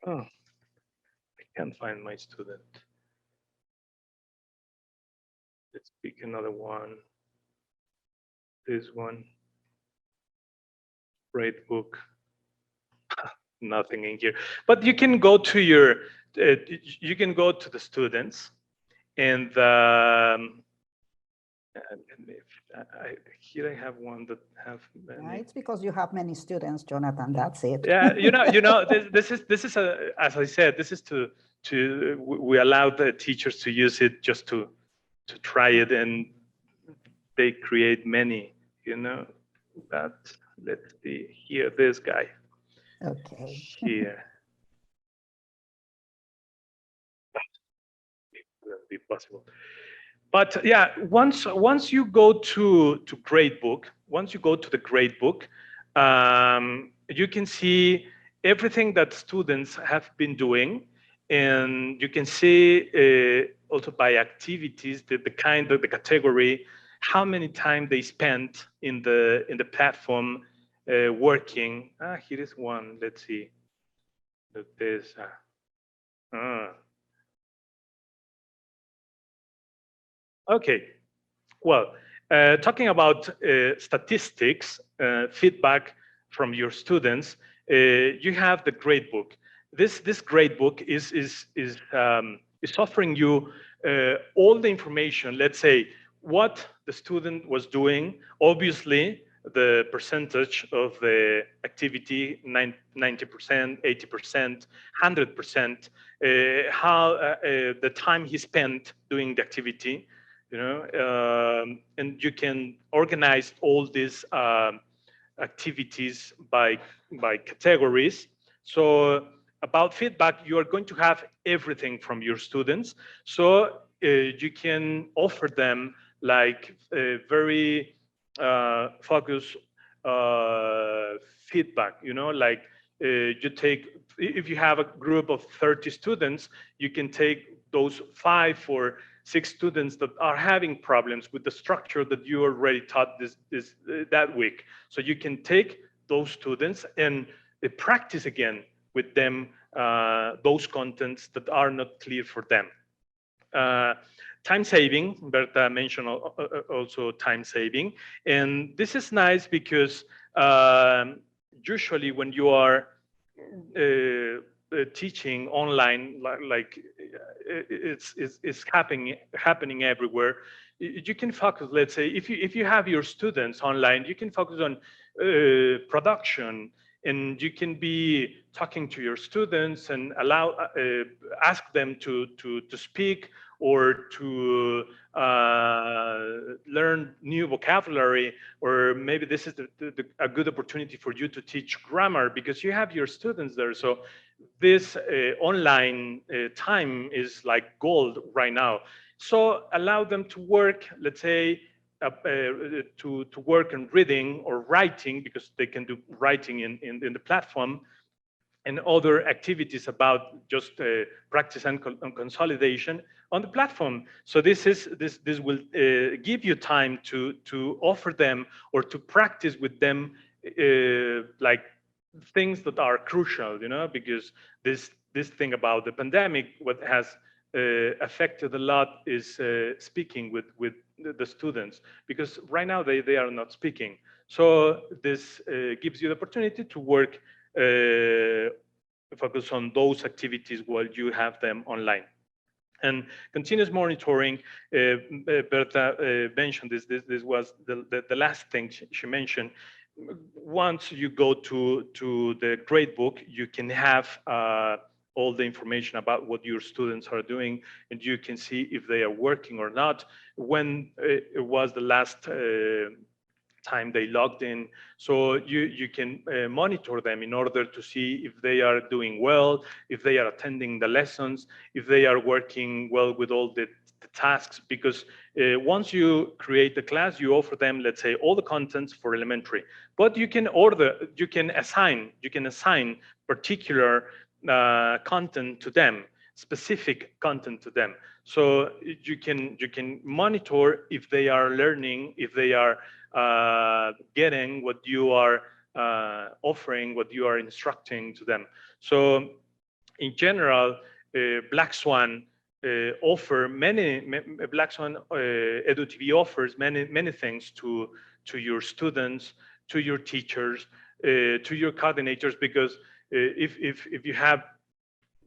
Oh, I can't find my student. Let's pick another one. This one. Grade book. Nothing in here. But you can go to you can go to the students, and here I have one that have many. It's because you have many students, Jonathan. That's it. Yeah, this is as I said, this is we allow the teachers to use it just to try it, and they create many. That, let's see here, this guy. Okay. Here. It wouldn't be possible. But yeah, once you go to gradebook, once you go to the gradebook, you can see everything that students have been doing, and you can see also by activities the kind of the category, how many time they spent in the platform working. Here is one. Let's see. This. Okay. Well, talking about statistics, feedback from your students, you have the gradebook. This gradebook is offering you all the information. Let's say what the student was doing. Obviously, the percentage of the activity, 90%, 80%, 100%. How the time he spent doing the activity. And you can organize all these activities by categories. So about feedback, you are going to have everything from your students. So you can offer them like very focused feedback. Like you take, if you have a group of 30 students, you can take those 5 or 6 students that are having problems with the structure that you already taught that week. So you can take those students and practice again with them those contents that are not clear for them. Time saving, Berta mentioned also time saving. And this is nice because usually when you are teaching online, like it's happening everywhere, you can focus, let's say, if you have your students online, you can focus on production, and you can be talking to your students and ask them to speak or to learn new vocabulary, or maybe this is a good opportunity for you to teach grammar because you have your students there. So this online time is like gold right now. So allow them to work, let's say, to work on reading or writing, because they can do writing in the platform, and other activities about just practice and consolidation on the platform. So this will give you time to offer them or to practice with them like things that are crucial, because this thing about the pandemic, what has affected a lot is speaking with the students, because right now they are not speaking. So this gives you the opportunity to work, focus on those activities while you have them online. And continuous monitoring, Berta mentioned this. This was the last thing she mentioned. Once you go to the gradebook, you can have all the information about what your students are doing, and you can see if they are working or not, when it was the last time they logged in. So you can monitor them in order to see if they are doing well, if they are attending the lessons, if they are working well with all the tasks, because once you create the class, you offer them, let's say, all the contents for elementary, but you can assign particular content to them, specific content to them. So you can monitor if they are learning, if they are getting what you are offering, what you are instructing to them. So in general, Black Swan Black Swan EduTV offers many things to your students, to your teachers, to your coordinators, because if you have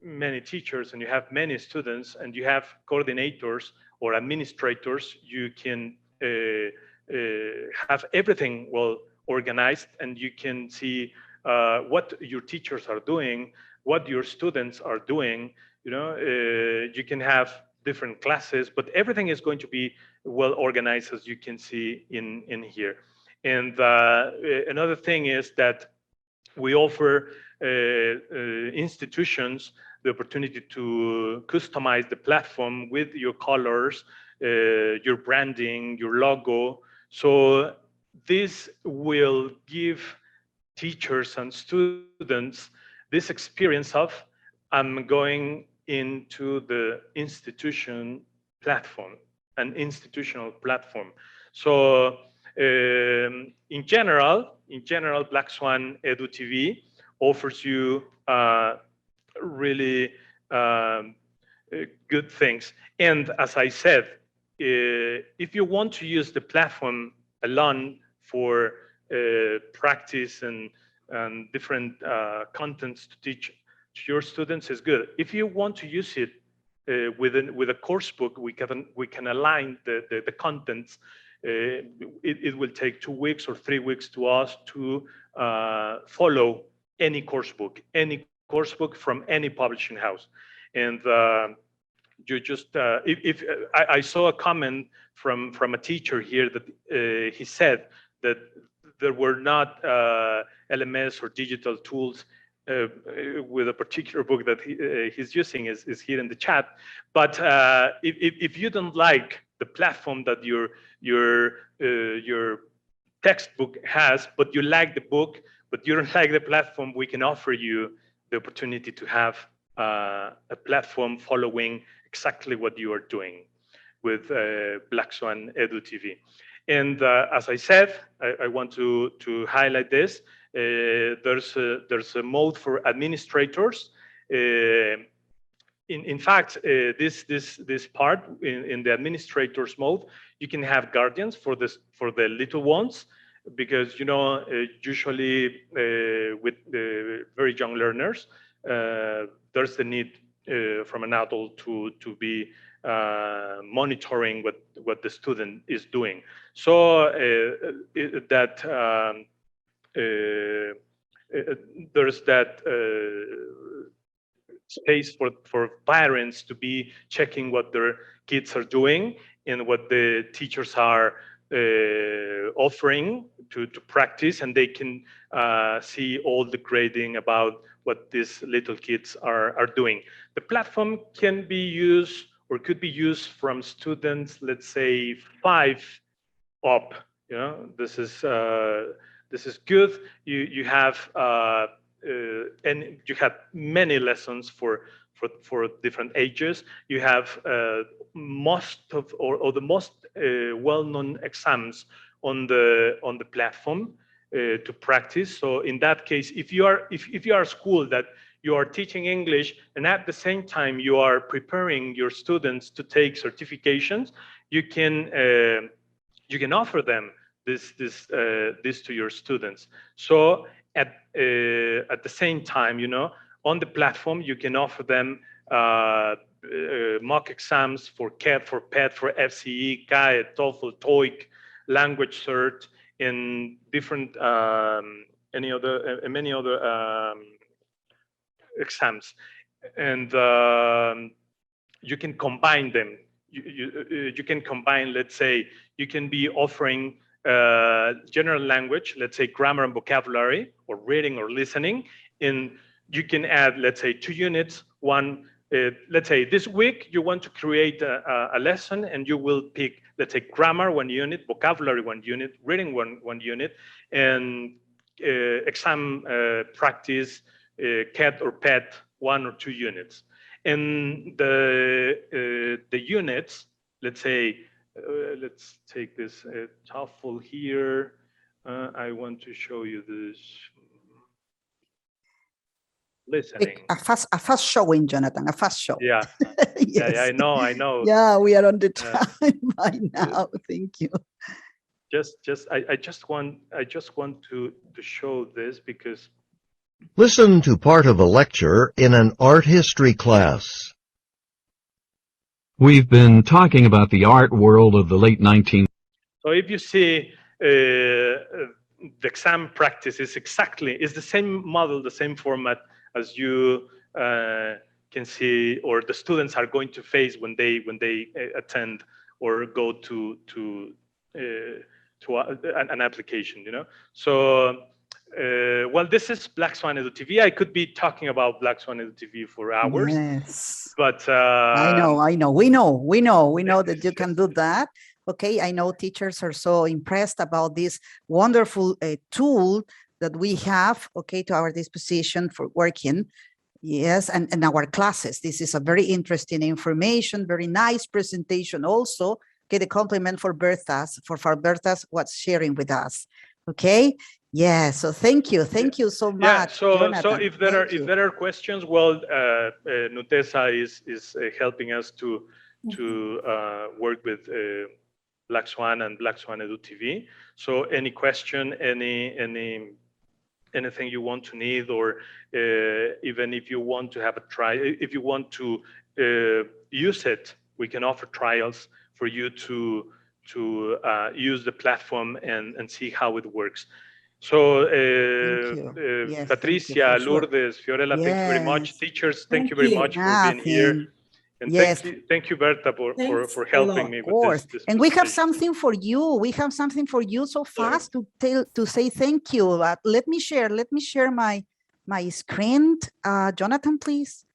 many teachers and you have many students and you have coordinators or administrators, you can have everything well organized, and you can see what your teachers are doing, what your students are doing. You can have different classes, but everything is going to be well organized, as you can see in here. And another thing is that we offer institutions the opportunity to customize the platform with your colors, your branding, your logo. So this will give teachers and students this experience of, I'm going into the institution platform, an institutional platform. So in general, Black Swan EduTV offers you really good things. And as I said, if you want to use the platform alone for practice and different contents to teach to your students, is good. If you want to use it with a course book, we can align the contents. It will take 2 weeks or 3 weeks to us to follow any course book from any publishing house. And you just, if I saw a comment from a teacher here that he said that there were not LMS or digital tools with a particular book that he's using is here in the chat. But if you don't like the platform that your textbook has, but you like the book, but you don't like the platform, we can offer you the opportunity to have a platform following exactly what you are doing with Black Swan Edu TV. And as I said, I want to highlight this. There's a mode for administrators. In fact, this part in the administrators mode, you can have guardians for the little ones, because usually with the very young learners, there's the need from an adult to be monitoring what the student is doing. So there's that space for parents to be checking what their kids are doing and what the teachers are offering to practice, and they can see all the grading about what these little kids are doing. The platform can be used or could be used from students, let's say 5 up. This is good. You have and you have many lessons for different ages. You have most of or the most well-known exams on the platform to practice. So in that case, if you are a school that you are teaching English and at the same time you are preparing your students to take certifications, you can offer them this to your students. So at the same time, on the platform, you can offer them mock exams for CAT, for PET, for FCE, CAE, TOEFL, TOEIC, language cert, and different many other exams, and you can combine them. You can combine, let's say, you can be offering general language, let's say grammar and vocabulary, or reading or listening, and you can add, let's say, 2 units. One, let's say this week you want to create a lesson, and you will pick, let's say, grammar 1 unit, vocabulary 1 unit, reading one unit, and exam practice, CAT or PET 1 or 2 units. And the units, let's say, let's take this TOEFL here. I want to show you this listening. A fast showing, Jonathan, a fast show. Yeah. Yes. Yeah, I know. Yeah, we are on the time by now. Thank you. I just want to show this because. Listen to part of a lecture in an art history class. We've been talking about the art world of the late 19th. So if you see the exam practice is the same model, the same format as you can see, or the students are going to face when they attend or go to an application, So. Well, this is Black Swan Edu TV. I could be talking about Black Swan Edu TV for hours. Yes. But I know. We know that you can do that. Okay, I know teachers are so impressed about this wonderful tool that we have, okay, to our disposition for working. Yes, and our classes. This is a very interesting information, very nice presentation also. Okay, the compliment for Bertha's, what's sharing with us. Okay. Yeah, so thank you so much. Yeah, so Jonathan. if there are questions, well, Nutesa is helping us to work with Black Swan and Black Swan Edu TV. So any question, anything you want to need, or even if you want to have a try, if you want to use it, we can offer trials for you to use the platform and see how it works. So, Yes, Patricia, Lourdes, Fiorella, thank you very much. Teachers, thank you very much for being here. And thank you, Berta, for helping me with this. And we have something for you. We have something for you so fast to say thank you. Let me share my screen. Jonathan, please.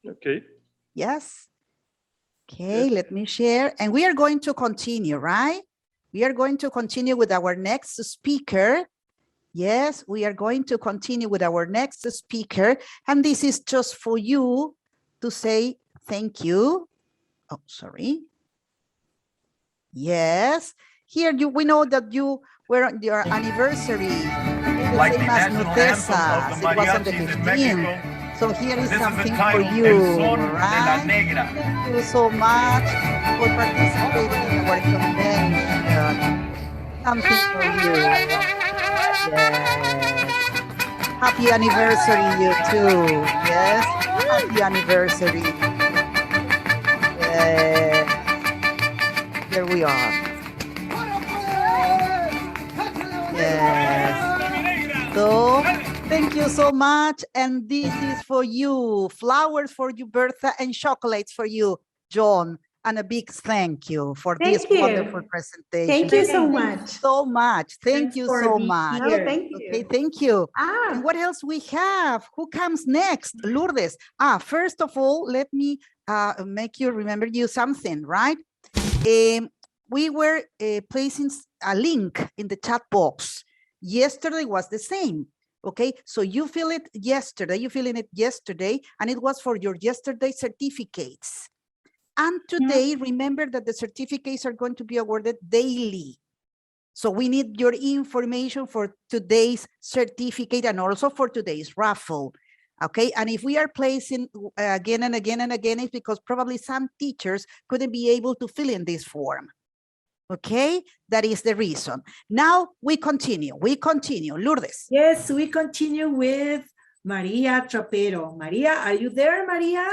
Okay. Yes. Okay, let me share. And we are going to continue, right? We are going to continue with our next speaker. Yes, we are going to continue with our next speaker, and this is just for you to say thank you. Oh, sorry. Yes, here we know that you were on your anniversary, the Like same the as national Nutesa, anthem of the it was on the mariachis in 15th. Mexico. So here is This is something for entitled you, El Son de la right? Negra. Thank you so much for participating in our convention. Something for you. Yes. Happy anniversary, you too. Yes. Happy anniversary. Yes. Here we are. Yes. So thank you so much. And this is for you. Flowers for you, Bertha, and chocolates for you, John. And a big thank you for this Thank you. wonderful presentation. Thank you so Thank much. you so much. Thank Thanks you for so being much. No, here. thank you. Okay, thank you. Ah, And what else we have? Who comes next? Lourdes. First of all, let me make you remember you something, right? We were placing a link in the chat box. Yesterday was the same. Okay, so you fill it yesterday, you fill in it yesterday, and it was for your yesterday certificates. And today, remember that the certificates are going to be awarded daily. So we need your information for today's certificate and also for today's raffle. Okay, and if we are placing again and again and again, it's because probably some teachers couldn't be able to fill in this form. Okay, that is the reason. Now we continue. Lourdes. Yes, we continue with Maria Tropero. Maria, are you there, Maria?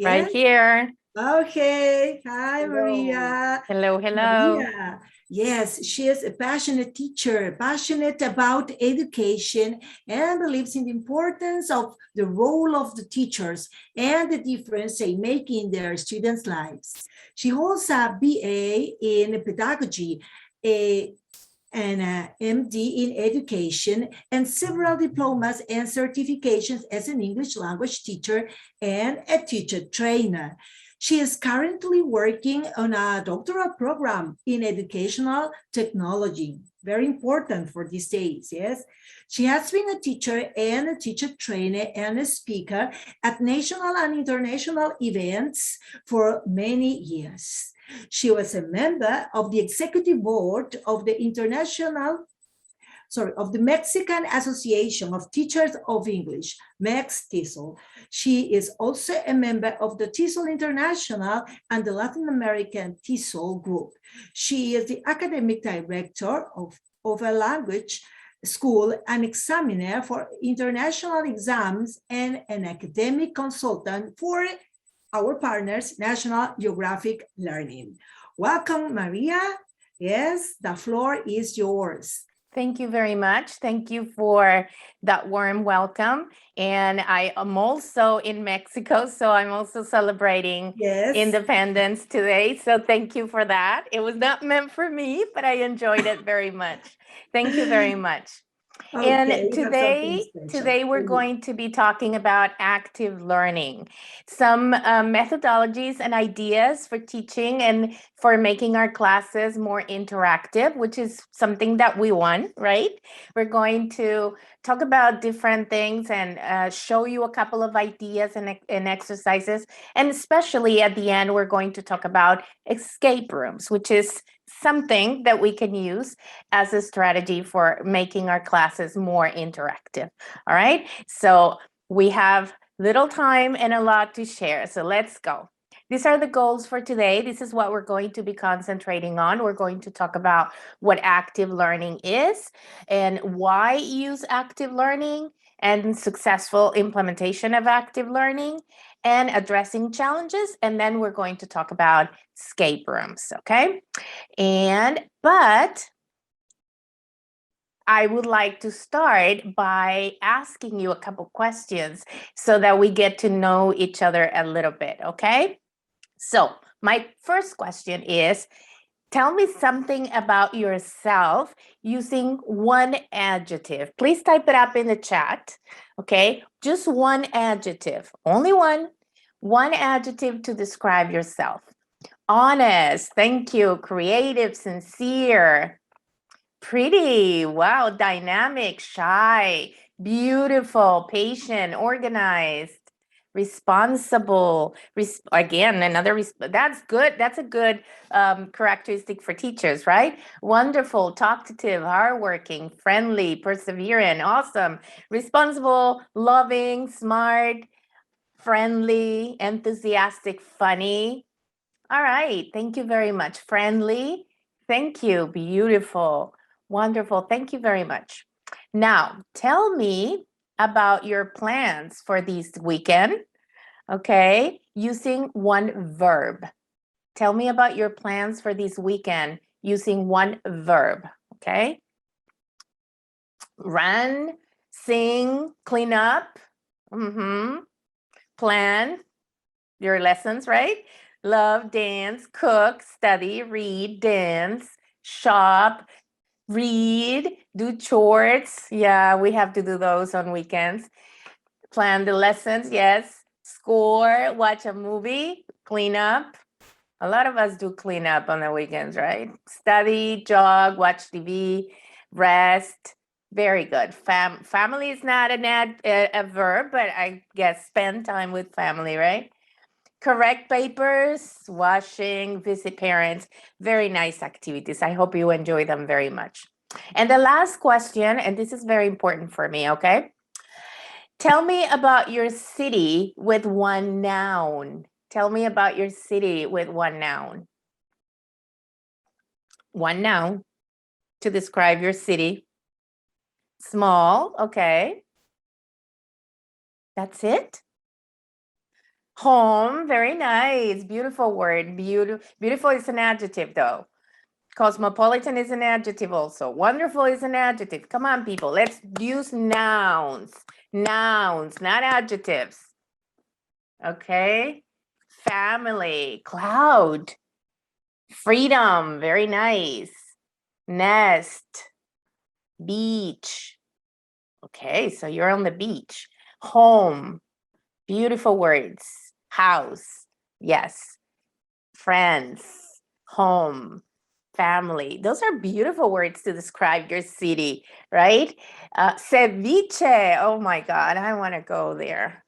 Right Yes? here. Okay. Hi, Hello. Maria. Hello, hello. Maria. Yes, she is a passionate teacher, passionate about education, and believes in the importance of the role of the teachers and the difference they make in their students' lives. She holds a BA in pedagogy, and an MD in education, and several diplomas and certifications as an English language teacher and a teacher trainer. She is currently working on a doctoral program in educational technology. Very important for these days, yes? She has been a teacher and a teacher trainer and a speaker at national and international events for many years. She was a member of the executive board of the Mexican Association of Teachers of English, MEX-TESOL. She is also a member of the TESOL International and the Latin American TESOL group. She is the academic director of a language school, an examiner for international exams, and an academic consultant for our partners, National Geographic Learning. Welcome, Maria. Yes, the floor is yours. Thank you very much. Thank you for that warm welcome. And I am also in Mexico, so I'm also celebrating independence today. So thank you for that. It was not meant for me, but I enjoyed it very much. Thank you very much. Okay, And today we're going to be talking about active learning, some methodologies and ideas for teaching and for making our classes more interactive, which is something that we want, right? We're going to talk about different things and show you a couple of ideas and exercises. And especially at the end, we're going to talk about escape rooms, which is something that we can use as a strategy for making our classes more interactive. All right, so we have little time and a lot to share, so let's go. These are the goals for today. This is what we're going to be concentrating on. We're going to talk about what active learning is and why use active learning and successful implementation of active learning and addressing challenges. And then we're going to talk about escape rooms, okay? But I would like to start by asking you a couple questions so that we get to know each other a little bit, okay? So my first question is, tell me something about yourself using one adjective. Please type it up in the chat, okay? Just one adjective, only one adjective to describe yourself. Honest, thank you. Creative, sincere. Pretty. Wow. Dynamic, shy, beautiful, patient, organized, responsible. Again, that's good. That's a good characteristic for teachers, right? Wonderful, talkative, hardworking, friendly, persevering, awesome, responsible, loving, smart, friendly, enthusiastic, funny. All right. Thank you very much. Friendly. Thank you. Beautiful. Wonderful. Thank you very much. Now, tell me about your plans for this weekend. Okay. Using one verb. Tell me about your plans for this weekend using one verb. Okay. Run, sing, clean up. Plan your lessons, right? Love, dance, cook, study, read, dance, shop, read, do chores. Yeah, we have to do those on weekends. Plan the lessons, yes. Score, watch a movie, clean up. A lot of us do clean up on the weekends, right? Study, jog, watch TV, rest. Very good. Family is not a verb, but I guess spend time with family, right? Correct papers, washing, visit parents. Very nice activities. I hope you enjoy them very much. And the last question, and this is very important for me, okay? Tell me about your city with one noun. Tell me about your city with one noun. One noun to describe your city. Small, okay. That's it. Home, very nice. Beautiful word. Beautiful is an adjective though. Cosmopolitan is an adjective also. Wonderful is an adjective. Come on, people. Let's use nouns. Nouns, not adjectives. Okay. Family, cloud, freedom, very nice. Nest, beach. Okay, so you're on the beach. Home, beautiful words. House, yes. Friends, home, family. Those are beautiful words to describe your city, right? Ceviche. Oh my God, I want to go there.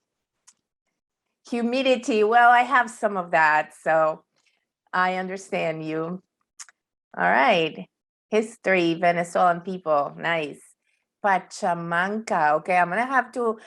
Humidity. Well, I have some of that, so I understand you. All right. History, Venezuelan people. Nice. Pachamanca. Okay, I'm going to have to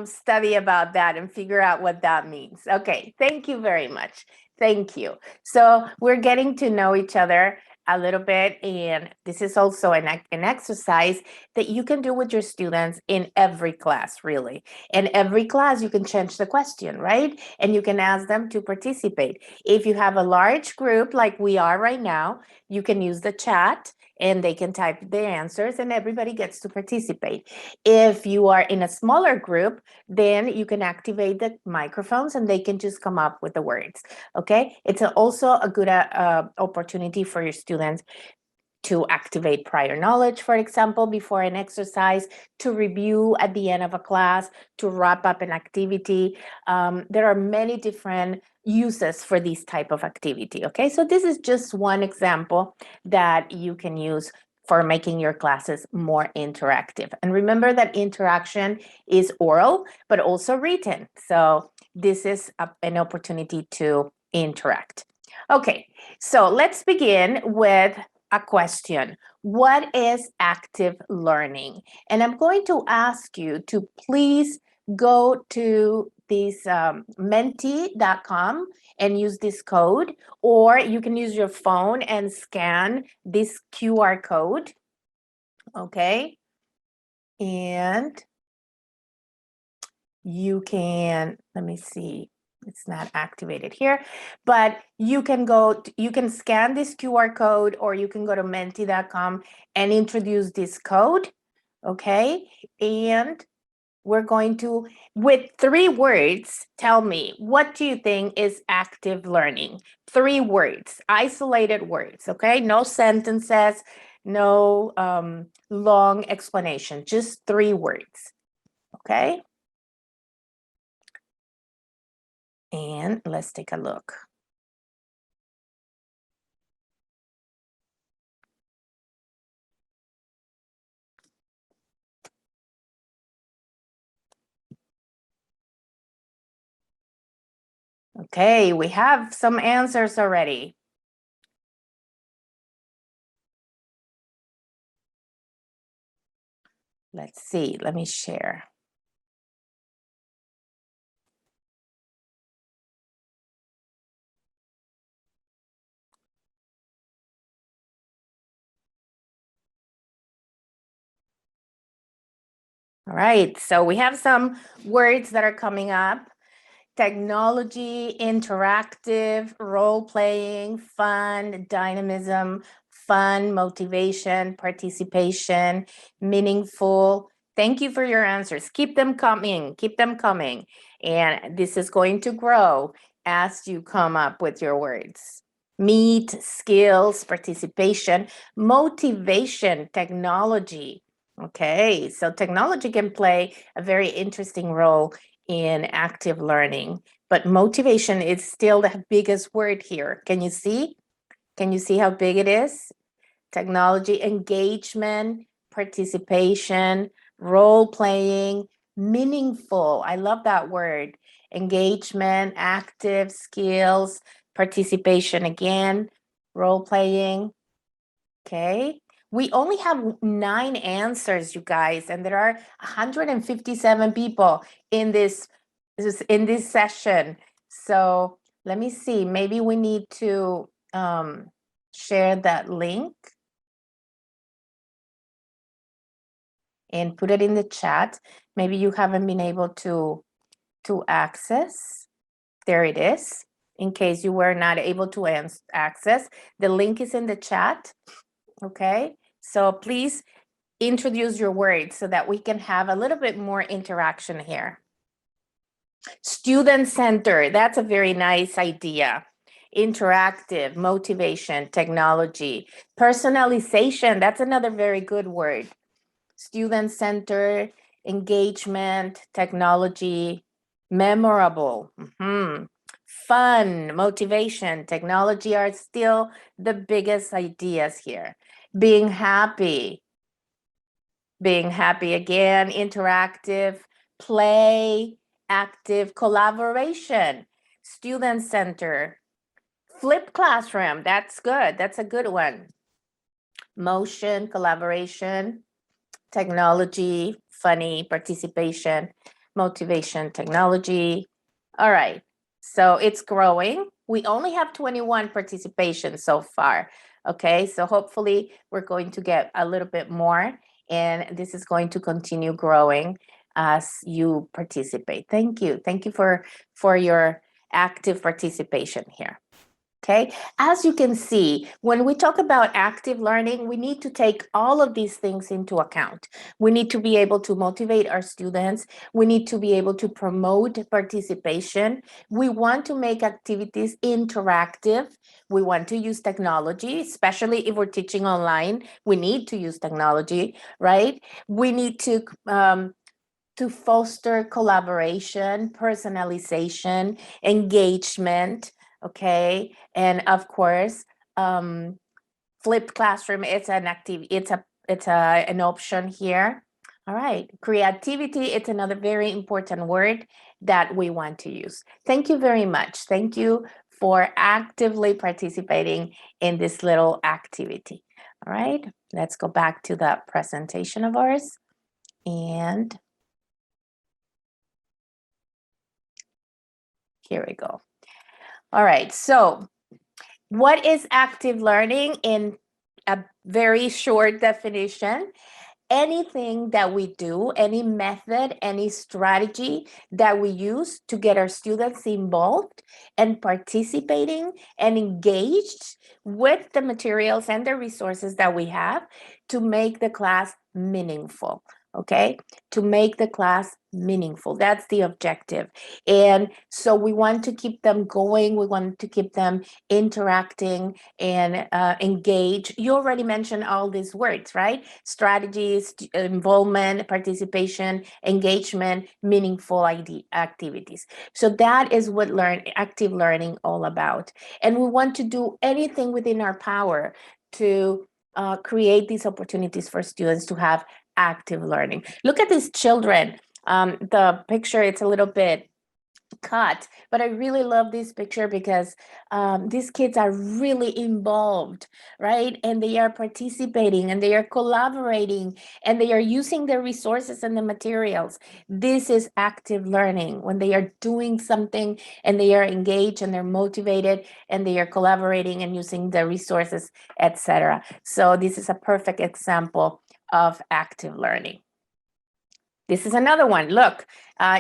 study about that and figure out what that means. Okay, thank you very much. Thank you. So we're getting to know each other a little bit, and this is also an exercise that you can do with your students in every class, really. In every class, you can change the question, right? And you can ask them to participate. If you have a large group like we are right now, you can use the chat and they can type their answers and everybody gets to participate. If you are in a smaller group, then you can activate the microphones and they can just come up with the words, okay? It's also a good opportunity for your students to activate prior knowledge, for example, before an exercise, to review at the end of a class, to wrap up an activity. There are many different uses for this type of activity, okay? So this is just one example that you can use for making your classes more interactive. And remember that interaction is oral, but also written. So this is an opportunity to interact. Okay, so let's begin with a question. What is active learning? And I'm going to ask you to please go to this menti.com and use this code, or you can use your phone and scan this QR code, okay? And you can, let me see, it's not activated here, but you can you can scan this QR code, or you can go to menti.com and introduce this code, okay? And we're going to, with 3 words, tell me, what do you think is active learning? 3 words, isolated words, okay? No sentences, no long explanation, just 3 words, okay? And let's take a look. Okay, we have some answers already. Let's see, let me share. All right, so we have some words that are coming up. Technology, interactive, role-playing, fun, dynamism, fun, motivation, participation, meaningful. Thank you for your answers. Keep them coming, keep them coming. And this is going to grow as you come up with your words. Meet, skills, participation, motivation, technology. Okay, so technology can play a very interesting role in active learning, but motivation is still the biggest word here. Can you see? Can you see how big it is? Technology, engagement, participation, role playing, meaningful. I love that word. Engagement, active, skills, participation again, role playing. Okay. We only have 9 answers, you guys, and there are 157 people in this session. So let me see. Maybe we need to share that link and put it in the chat. Maybe you haven't been able to access. There it is. In case you were not able to access, the link is in the chat. Okay. So please introduce your words so that we can have a little bit more interaction here. Student center, that's a very nice idea. Interactive, motivation, technology, personalization, that's another very good word. Student center, engagement, technology, memorable, fun, motivation, technology are still the biggest ideas here. Being happy again, interactive, play, active, collaboration, student center, flipped classroom, that's good, that's a good one. Motion, collaboration, technology, funny, participation, motivation, technology. All right, so it's growing. We only have 21 participation so far. Okay, so hopefully we're going to get a little bit more, and this is going to continue growing as you participate. Thank you. Thank you for your active participation here. Okay, as you can see, when we talk about active learning, we need to take all of these things into account. We need to be able to motivate our students. We need to be able to promote participation. We want to make activities interactive. We want to use technology, especially if we're teaching online. We need to use technology, right? We need to foster collaboration, personalization, engagement, okay? And of course, flipped classroom, it's an an option here. All right, creativity, it's another very important word that we want to use. Thank you very much. Thank you for actively participating in this little activity. All right, let's go back to the presentation of ours. And here we go. All right, so what is active learning in a very short definition? Anything that we do, any method, any strategy that we use to get our students involved and participating and engaged with the materials and the resources that we have to make the class meaningful. Okay, to make the class meaningful. That's the objective. And so we want to keep them going. We want to keep them interacting and engage. You already mentioned all these words, right? Strategies, involvement, participation, engagement, meaningful activities. So that is what active learning all about. And we want to do anything within our power to create these opportunities for students to have active learning. Look at these children. The picture, it's a little bit cut, but I really love this picture because these kids are really involved, right? And they are participating and they are collaborating and they are using the resources and the materials. This is active learning, when they are doing something and they are engaged and they're motivated and they are collaborating and using the resources, etc. So this is a perfect example of active learning. This is another one. Look,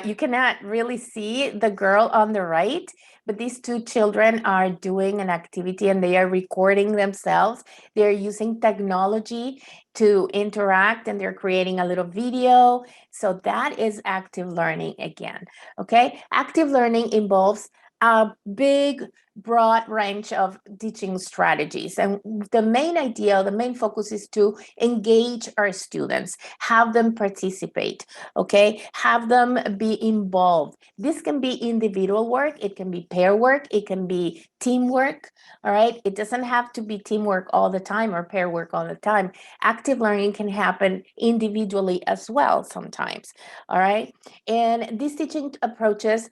you cannot really see the girl on the right, but these two children are doing an activity and they are recording themselves. They're using technology to interact and they're creating a little video. So that is active learning again, okay? Active learning involves a big, broad range of teaching strategies. And the main idea, the main focus is to engage our students, have them participate, okay? Have them be involved. This can be individual work, it can be pair work, it can be teamwork, all right? It doesn't have to be teamwork all the time or pair work all the time. Active learning can happen individually as well sometimes, all right? And these teaching approaches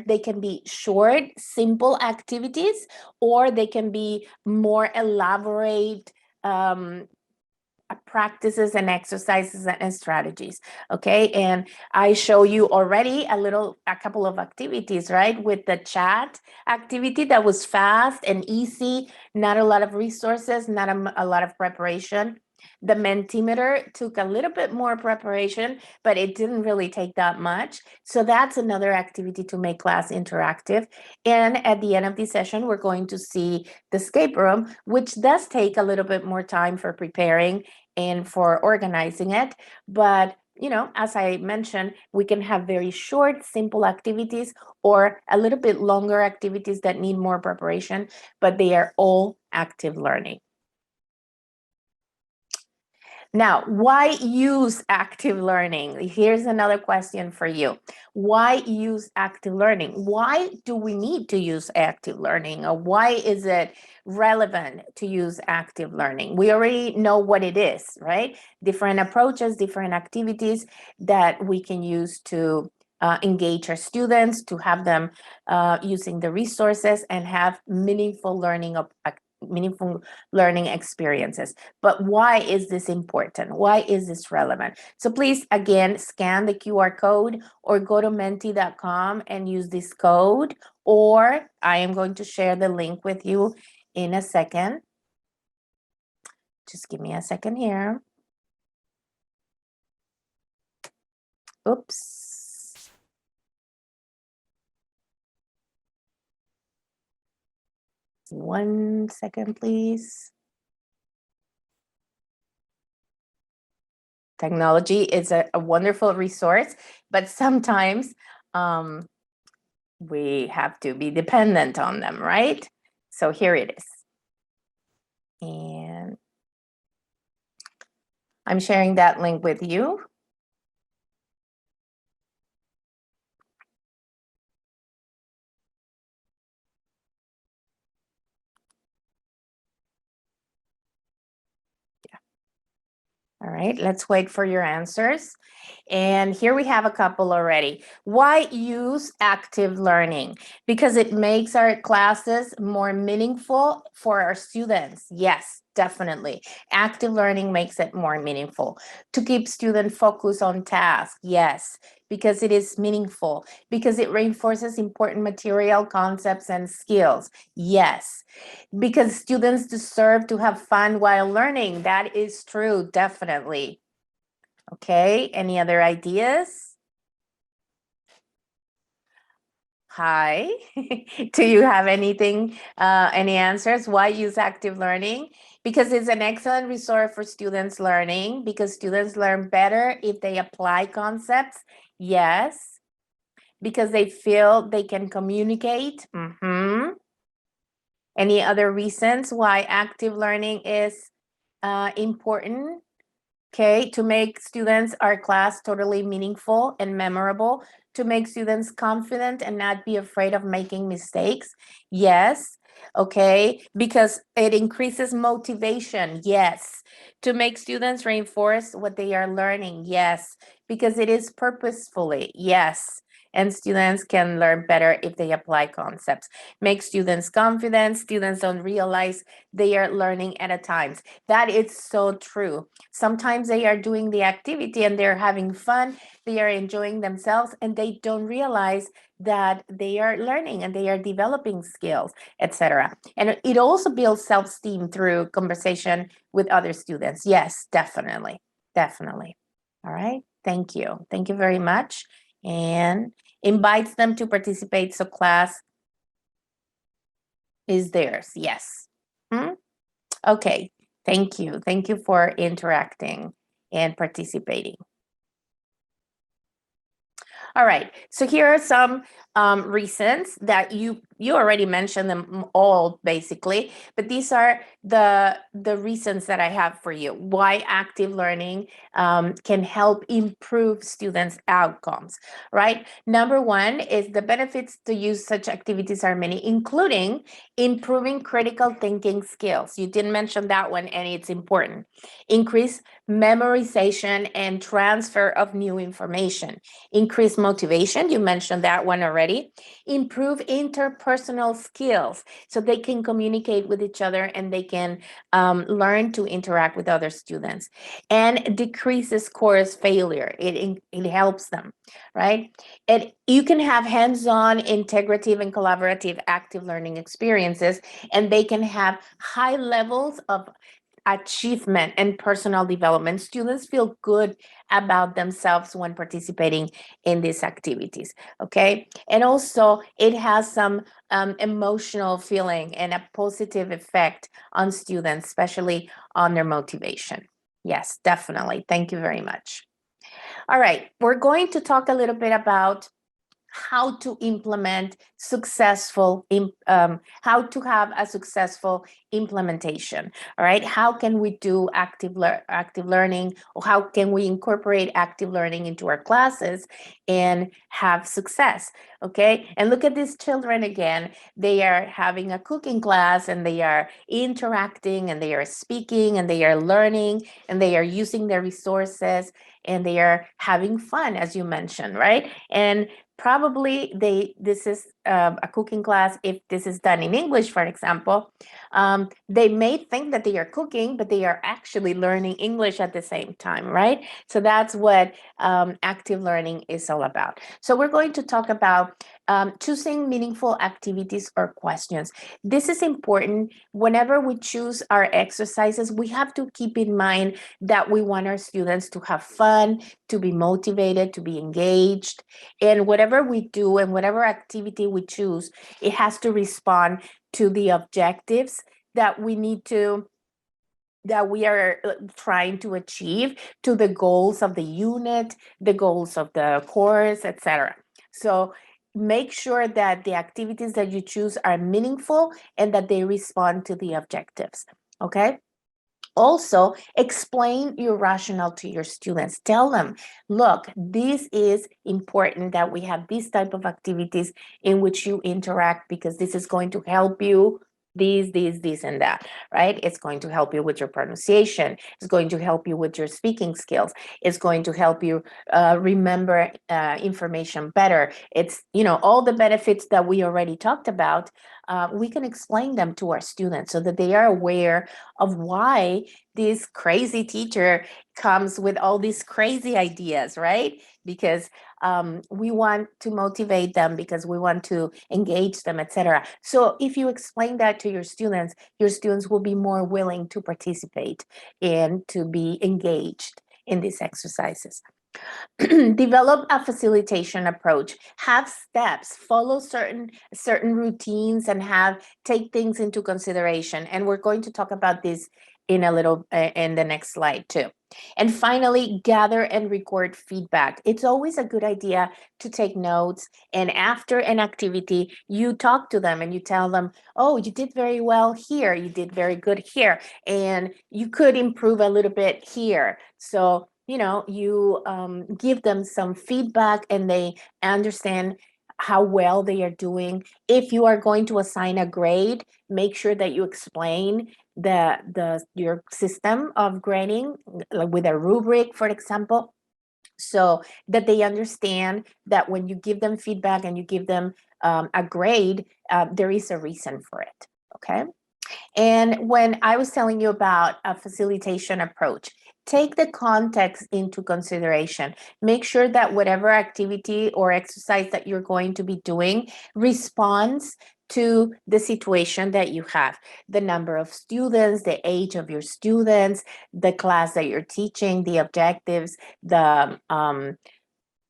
they can be short, simple activities, or they can be more elaborate practices and exercises and strategies, okay? And I show you already a couple of activities, right? With the chat activity that was fast and easy, not a lot of resources, not a lot of preparation. The Mentimeter took a little bit more preparation, but it didn't really take that much. So that's another activity to make class interactive. And at the end of the session, we're going to see the escape room, which does take a little bit more time for preparing and for organizing it. But, you know, as I mentioned, we can have very short, simple activities or a little bit longer activities that need more preparation, but they are all active learning. Now, why use active learning? Here's another question for you. Why use active learning? Why do we need to use active learning? Or why is it relevant to use active learning? We already know what it is, right? Different approaches, different activities that we can use to engage our students, to have them using the resources and have meaningful learning experiences. But why is this important? Why is this relevant? So please, again, scan the QR code or go to menti.com and use this code, or I am going to share the link with you in a second. Just give me a second here. Oops. 1 second, please. Technology is a wonderful resource, but sometimes we have to be dependent on them, right? So here it is. And I'm sharing that link with you. All right, let's wait for your answers. And here we have a couple already. Why use active learning? Because it makes our classes more meaningful for our students. Yes, definitely. Active learning makes it more meaningful. To keep student focus on task. Yes, because it is meaningful. Because it reinforces important material, concepts, and skills. Yes. Because students deserve to have fun while learning. That is true, definitely. Okay, any other ideas? Hi, do you have anything, any answers? Why use active learning? Because it's an excellent resource for students learning, because students learn better if they apply concepts. Yes. Because they feel they can communicate. Any other reasons why active learning is important? Okay, to make students, our class totally meaningful and memorable, to make students confident and not be afraid of making mistakes. Yes. Okay, because it increases motivation. Yes. To make students reinforce what they are learning. Yes. Because it is purposefully. Yes. and students can learn better if they apply concepts. Make students confident. Students don't realize they are learning at a time. That is so true. Sometimes they are doing the activity and they're having fun, they are enjoying themselves, and they don't realize that they are learning and they are developing skills, etc. And it also builds self-esteem through conversation with other students. Yes, definitely. Definitely. All right. Thank you. Thank you very much. And invites them to participate. So class is theirs. Yes. Okay. Thank you. Thank you for interacting and participating. All right, so here are some reasons that you already mentioned them all basically, but these are the reasons that I have for you why active learning can help improve students' outcomes, right? Number one is the benefits to use such activities are many, including improving critical thinking skills. You didn't mention that one, and it's important. Increase memorization and transfer of new information. Increase motivation, you mentioned that one already. Improve interpersonal skills so they can communicate with each other and they can learn to interact with other students. And decreases course failure. It helps them, right? And you can have hands-on, integrative, and collaborative active learning experiences, and they can have high levels of achievement and personal development. Students feel good about themselves when participating in these activities, okay? And also it has some emotional feeling and a positive effect on students, especially on their motivation. Yes, definitely. Thank you very much. All right, we're going to talk a little bit about how to implement successful, how to have a successful implementation. All right, how can we do active learning, or how can we incorporate active learning into our classes and have success? Okay, and look at these children again. They are having a cooking class and they are interacting and they are speaking and they are learning and they are using their resources and they are having fun, as you mentioned, right? And probably this is a cooking class. If this is done in English, for example, they may think that they are cooking, but they are actually learning English at the same time, right? So that's what active learning is all about. So we're going to talk about choosing meaningful activities or questions. This is important. Whenever we choose our exercises, we have to keep in mind that we want our students to have fun, to be motivated, to be engaged. And whatever we do and whatever activity we choose, it has to respond to the objectives that we are trying to achieve, to the goals of the unit, the goals of the course, etc. So make sure that the activities that you choose are meaningful and that they respond to the objectives, okay? Also, explain your rationale to your students. Tell them, look, this is important that we have these type of activities in which you interact because this is going to help you this, and that, right? It's going to help you with your pronunciation. It's going to help you with your speaking skills. It's going to help you remember information better. It's, all the benefits that we already talked about. We can explain them to our students so that they are aware of why this crazy teacher comes with all these crazy ideas, right? Because we want to motivate them, because we want to engage them, etc. So if you explain that to your students will be more willing to participate and to be engaged in these exercises. Develop a facilitation approach. Have steps, follow certain routines, and take things into consideration. And we're going to talk about this in the next slide too. And finally, gather and record feedback. It's always a good idea to take notes, and after an activity, you talk to them and you tell them, oh, you did very well here, you did very good here, and you could improve a little bit here. So you give them some feedback and they understand how well they are doing. If you are going to assign a grade, make sure that you explain your system of grading, like with a rubric, for example. so that they understand that when you give them feedback and you give them a grade, there is a reason for it, okay? And when I was telling you about a facilitation approach, take the context into consideration. Make sure that whatever activity or exercise that you're going to be doing responds to the situation that you have, the number of students, the age of your students, the class that you're teaching, the objectives, the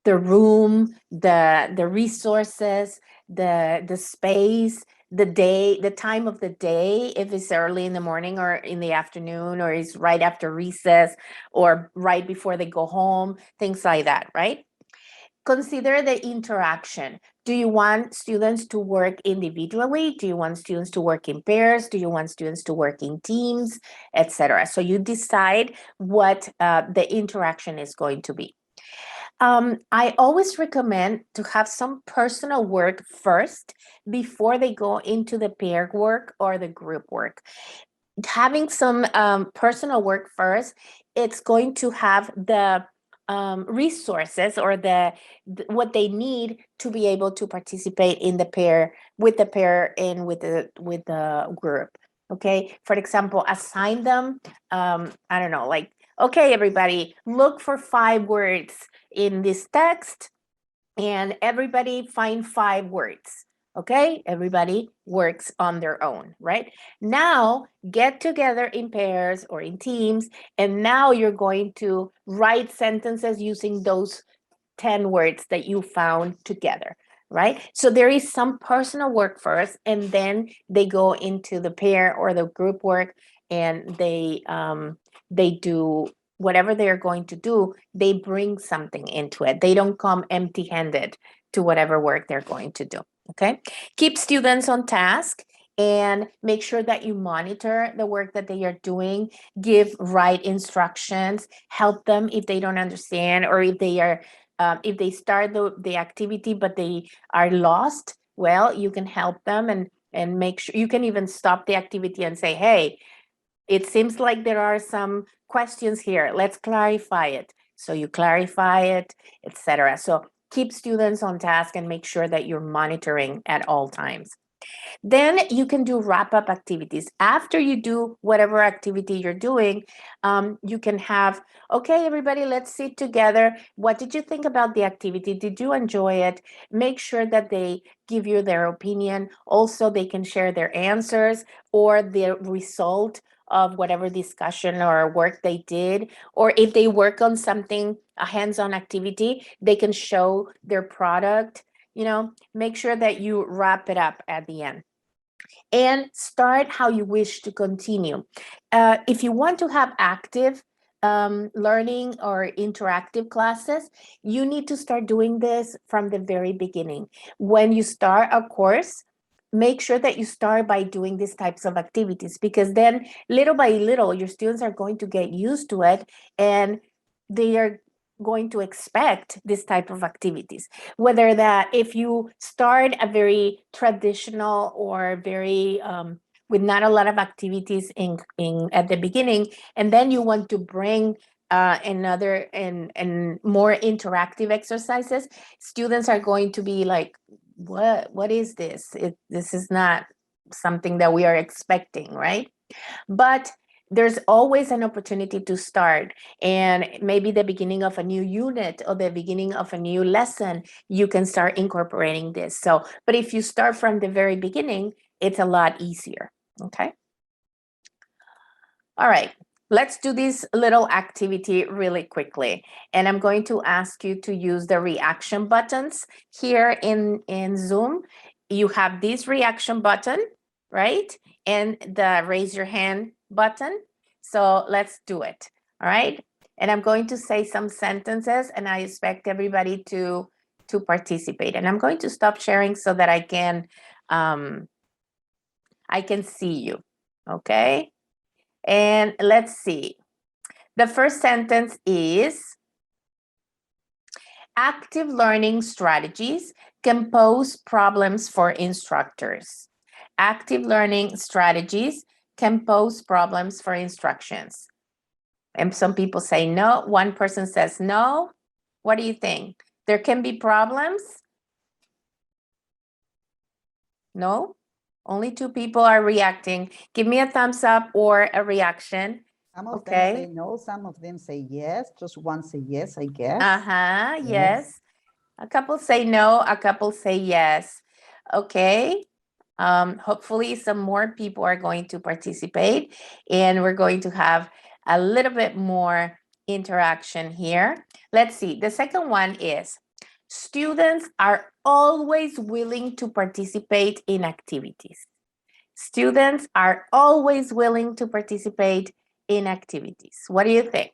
room, the resources, the space, the day, the time of the day, if it's early in the morning or in the afternoon, or it's right after recess or right before they go home, things like that, right? Consider the interaction. Do you want students to work individually? Do you want students to work in pairs? Do you want students to work in teams, etc.? So you decide what the interaction is going to be. I always recommend to have some personal work first before they go into the pair work or the group work. Having some personal work first, it's going to have the resources or what they need to be able to participate in the pair, with the pair and with the group. Okay, for example, assign them, I don't know, like, okay, everybody, look for 5 words in this text, and everybody find 5 words. Okay, everybody works on their own, right? Now get together in pairs or in teams, and now you're going to write sentences using those 10 words that you found together, right? So there is some personal work first, and then they go into the pair or the group work, and they do whatever they're going to do. They bring something into it. They don't come empty-handed to whatever work they're going to do, okay? Keep students on task and make sure that you monitor the work that they are doing, give right instructions, help them if they don't understand, or if they are if they start the activity but they are lost. Well, you can help them and make sure you can even stop the activity and say, hey, it seems like there are some questions here. Let's clarify it. So you clarify it, etc. So keep students on task and make sure that you're monitoring at all times. Then you can do wrap-up activities. After you do whatever activity you're doing, you can have, okay, everybody, let's sit together. What did you think about the activity? Did you enjoy it? Make sure that they give you their opinion. Also, they can share their answers or the result of whatever discussion or work they did. Or if they work on something, a hands-on activity, they can show their product. Make sure that you wrap it up at the end. And start how you wish to continue. If you want to have active learning or interactive classes, you need to start doing this from the very beginning. When you start a course, make sure that you start by doing these types of activities, because then little by little, your students are going to get used to it, and they are going to expect this type of activities. Whether that if you start a very traditional or very with not a lot of activities in at the beginning, and then you want to bring another and more interactive exercises, students are going to be like, what is this? This is not something that we are expecting, right? But there's always an opportunity to start, and maybe the beginning of a new unit or the beginning of a new lesson, you can start incorporating this. So, but if you start from the very beginning, it's a lot easier, okay? All right, let's do this little activity really quickly. And I'm going to ask you to use the reaction buttons here in Zoom. You have this reaction button, right? And the raise your hand button. So let's do it, all right? And I'm going to say some sentences, and I expect everybody to participate. And I'm going to stop sharing so that I can see you, okay? And let's see. The first sentence is, active learning strategies can pose problems for instructors. Active learning strategies can pose problems for instructions. And some people say no. One person says no. What do you think? There can be problems? No? Only 2 people are reacting. Give me a thumbs up or a reaction. Some of them Okay. say no, some of them say yes. Just one say yes, I guess. Uh-huh, yes. A couple say no, a couple say yes. Okay. Hopefully some more people are going to participate and we're going to have a little bit more interaction here. Let's see. The second one is students are always willing to participate in activities. Students are always willing to participate in activities. What do you think?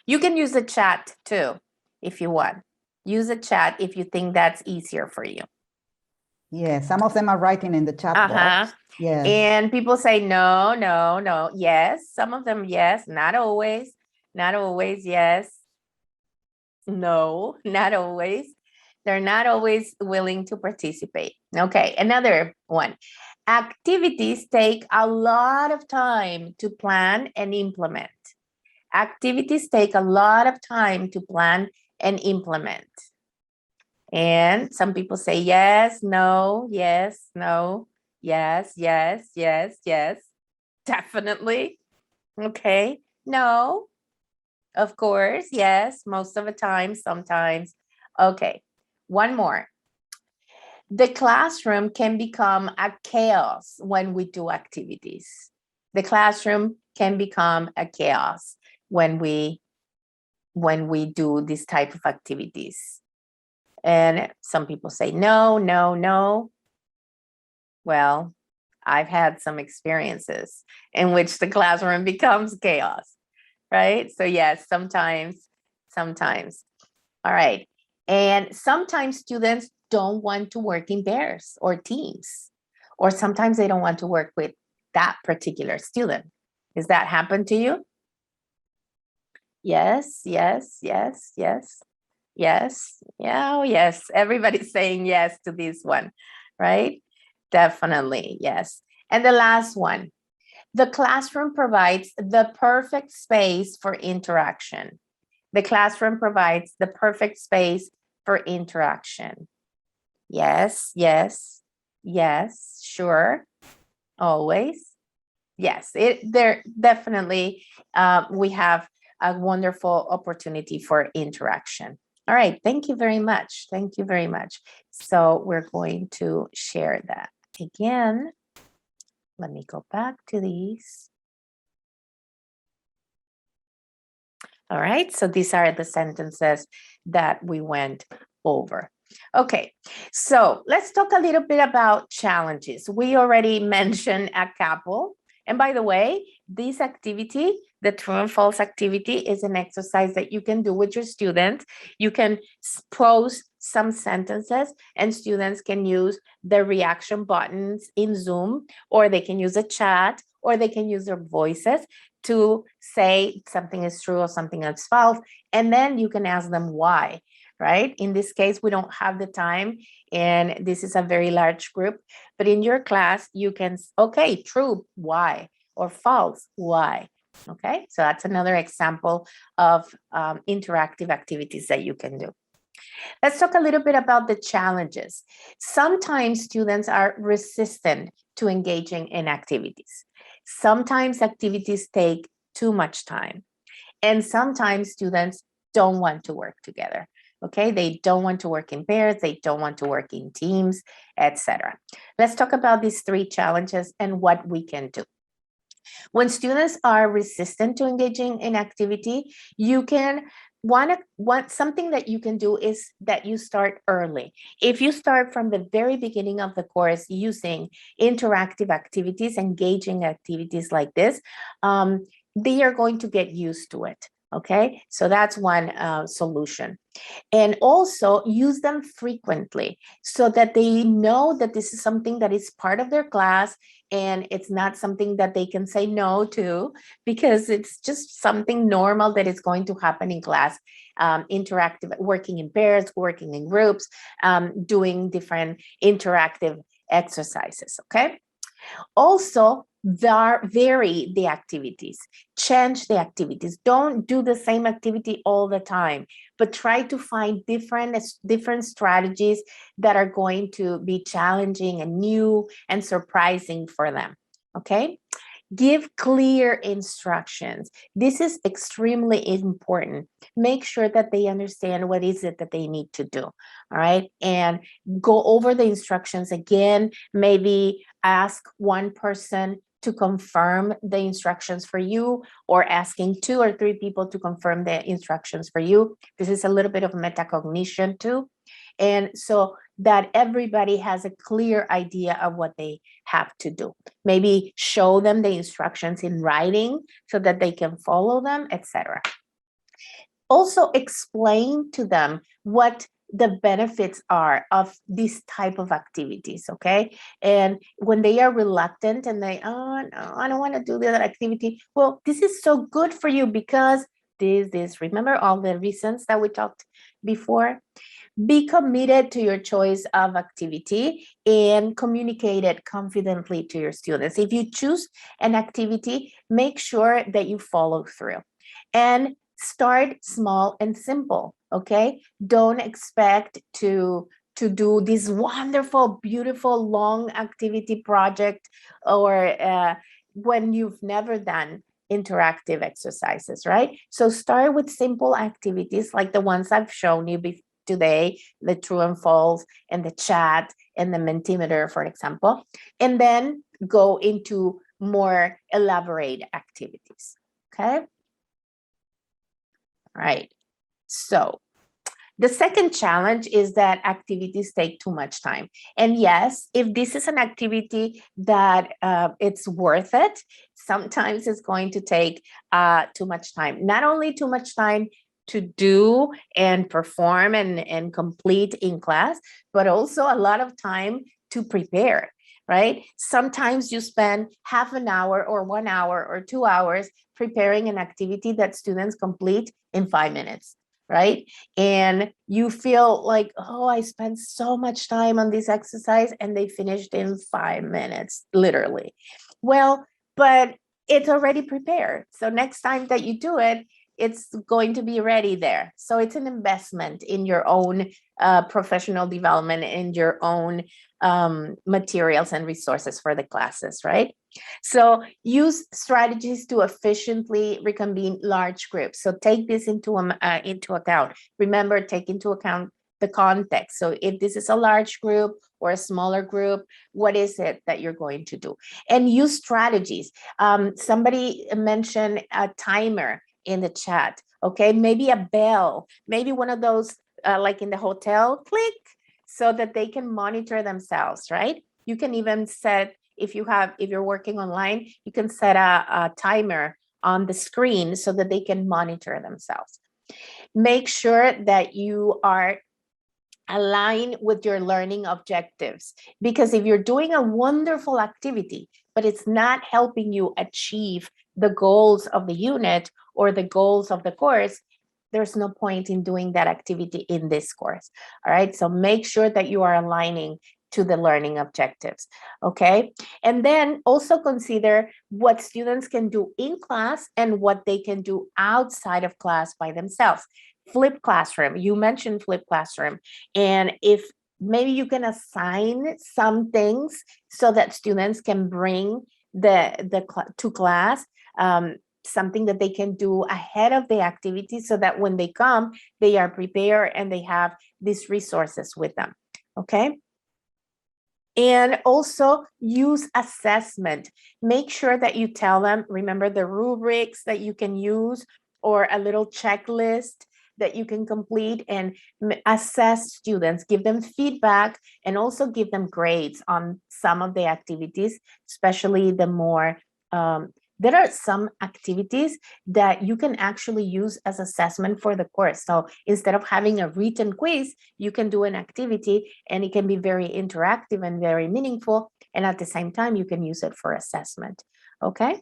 You can use the chat too, if you want. Use the chat if you think that's easier for you. Yeah, some of them are writing in the chat box. Yes. And people say no, no, no. Yes. Some of them, yes. Not always. Not always, yes. No, not always. They're not always willing to participate. Okay, another one. Activities take a lot of time to plan and implement. Activities take a lot of time to plan and implement. And some people say yes, no, yes, no, yes, yes, yes, yes, definitely. Okay, no, of course, yes, most of the time, sometimes. Okay, one more. The classroom can become a chaos when we do activities. The classroom can become a chaos when we do this type of activities. And some people say no, no, no. Well, I've had some experiences in which the classroom becomes chaos, right? So yes, sometimes. All right. And sometimes students don't want to work in pairs or teams, or sometimes they don't want to work with that particular student. Does that happen to you? Yes, yes, yes, yes, yes. Yeah, oh, yes. Everybody's saying yes to this one, right? Definitely, yes. And the last one, the classroom provides the perfect space for interaction. The classroom provides the perfect space for interaction. Yes, yes, yes, sure, always. Yes, there definitely we have a wonderful opportunity for interaction. All right, thank you very much. Thank you very much. So we're going to share that again. Let me go back to these. All right, so these are the sentences that we went over. Okay, so let's talk a little bit about challenges. We already mentioned a couple. And by the way, this activity, the true and false activity, is an exercise that you can do with your students. You can pose some sentences and students can use the reaction buttons in Zoom, or they can use a chat, or they can use their voices to say something is true or something is false. And then you can ask them why, right? In this case, we don't have the time and this is a very large group, but in your class, you can, okay, true, why? Or false, why? Okay, so that's another example of interactive activities that you can do. Let's talk a little bit about the challenges. Sometimes students are resistant to engaging in activities. Sometimes activities take too much time. And sometimes students don't want to work together. Okay, they don't want to work in pairs, they don't want to work in teams, etc. Let's talk about these 3 challenges and what we can do. When students are resistant to engaging in activity, you can something that you can do is that you start early. If you start from the very beginning of the course using interactive activities, engaging activities like this, they are going to get used to it. Okay, so that's one solution. And also use them frequently so that they know that this is something that is part of their class and it's not something that they can say no to because it's just something normal that is going to happen in class. Interactive, working in pairs, working in groups, doing different interactive exercises, okay? Also, Vary the activities, change the activities. Don't do the same activity all the time, but try to find different strategies that are going to be challenging and new and surprising for them. Okay? Give clear instructions. This is extremely important. Make sure that they understand what is it that they need to do. All right. And go over the instructions again. Maybe ask one person to confirm the instructions for you, or asking 2 or 3 people to confirm the instructions for you. This is a little bit of metacognition too. And so that everybody has a clear idea of what they have to do. Maybe show them the instructions in writing so that they can follow them, etc. Also explain to them what the benefits are of this type of activities, okay? And when they are reluctant and they, oh, no, I don't want to do that activity. Well, this is so good for you because this, remember all the reasons that we talked before? Be committed to your choice of activity and communicate it confidently to your students. If you choose an activity, make sure that you follow through. And start small and simple, okay? Don't expect to do this wonderful, beautiful, long activity project or when you've never done interactive exercises, right? So start with simple activities like the ones I've shown you today, the true and false and the chat and the Mentimeter, for example, and then go into more elaborate activities, okay? Right. So the second challenge is that activities take too much time. And yes, if this is an activity that it's worth it, sometimes it's going to take too much time. Not only too much time to do and perform and complete in class, but also a lot of time to prepare, right? Sometimes you spend half an hour or 1 hour or 2 hours preparing an activity that students complete in 5 minutes, right? And you feel like, oh, I spent so much time on this exercise and they finished in 5 minutes, literally. Well, but it's already prepared. So next time that you do it, it's going to be ready there. So it's an investment in your own professional development, in your own materials and resources for the classes, right? So use strategies to efficiently reconvene large groups. So take this into account. Remember, take into account the context. So if this is a large group or a smaller group, what is it that you're going to do? And use strategies. Somebody mentioned a timer in the chat, okay? Maybe a bell, maybe one of those like in the hotel, click, so that they can monitor themselves, right? You can even set, if you're working online, you can set a timer on the screen so that they can monitor themselves. Make sure that you are aligned with your learning objectives, because if you're doing a wonderful activity, but it's not helping you achieve the goals of the unit or the goals of the course, there's no point in doing that activity in this course. All right, so make sure that you are aligning to the learning objectives, okay? And then also consider what students can do in class and what they can do outside of class by themselves. Flipped classroom, you mentioned flipped classroom. And if maybe you can assign some things so that students can bring to class, something that they can do ahead of the activity so that when they come, they are prepared and they have these resources with them, okay? And also use assessment. Make sure that you tell them, remember the rubrics that you can use or a little checklist that you can complete and assess students, give them feedback and also give them grades on some of the activities, especially the more, there are some activities that you can actually use as assessment for the course. So instead of having a written quiz, you can do an activity and it can be very interactive and very meaningful. And at the same time, you can use it for assessment, okay?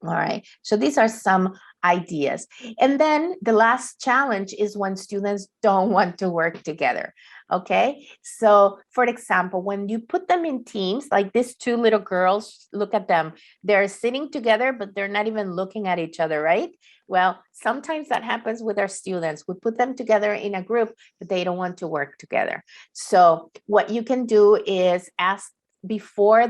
All right, so these are some ideas. And then the last challenge is when students don't want to work together. Okay, so for example, when you put them in teams, like these two little girls, look at them. They're sitting together, but they're not even looking at each other, right? Well, sometimes that happens with our students. We put them together in a group, but they don't want to work together. So what you can do is ask before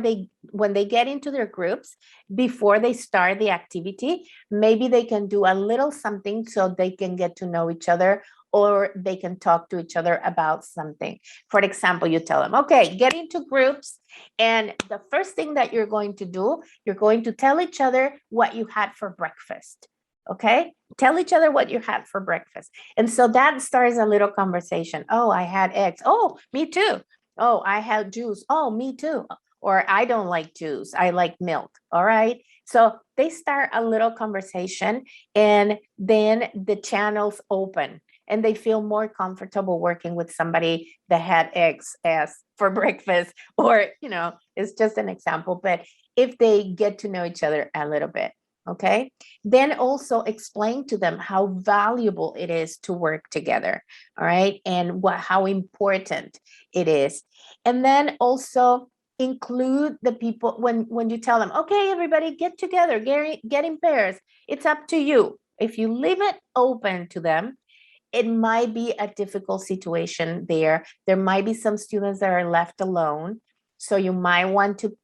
when they get into their groups, before they start the activity, maybe they can do a little something so they can get to know each other, or they can talk to each other about something. For example, you tell them, okay, get into groups, and the first thing that you're going to do, you're going to tell each other what you had for breakfast. Okay, tell each other what you had for breakfast. And so that starts a little conversation. Oh, I had eggs. Oh, me too. Oh, I had juice. Oh, me too. Or I don't like juice. I like milk. All right. So they start a little conversation, and then the channels open, and they feel more comfortable working with somebody that had eggs as for breakfast, or, it's just an example. But if they get to know each other a little bit, okay, then also explain to them how valuable it is to work together, all right, and how important it is. And then also include the people when you tell them, okay, everybody get together, get in pairs. It's up to you. If you leave it open to them, it might be a difficult situation there. There might be some students that are left alone. So you might want to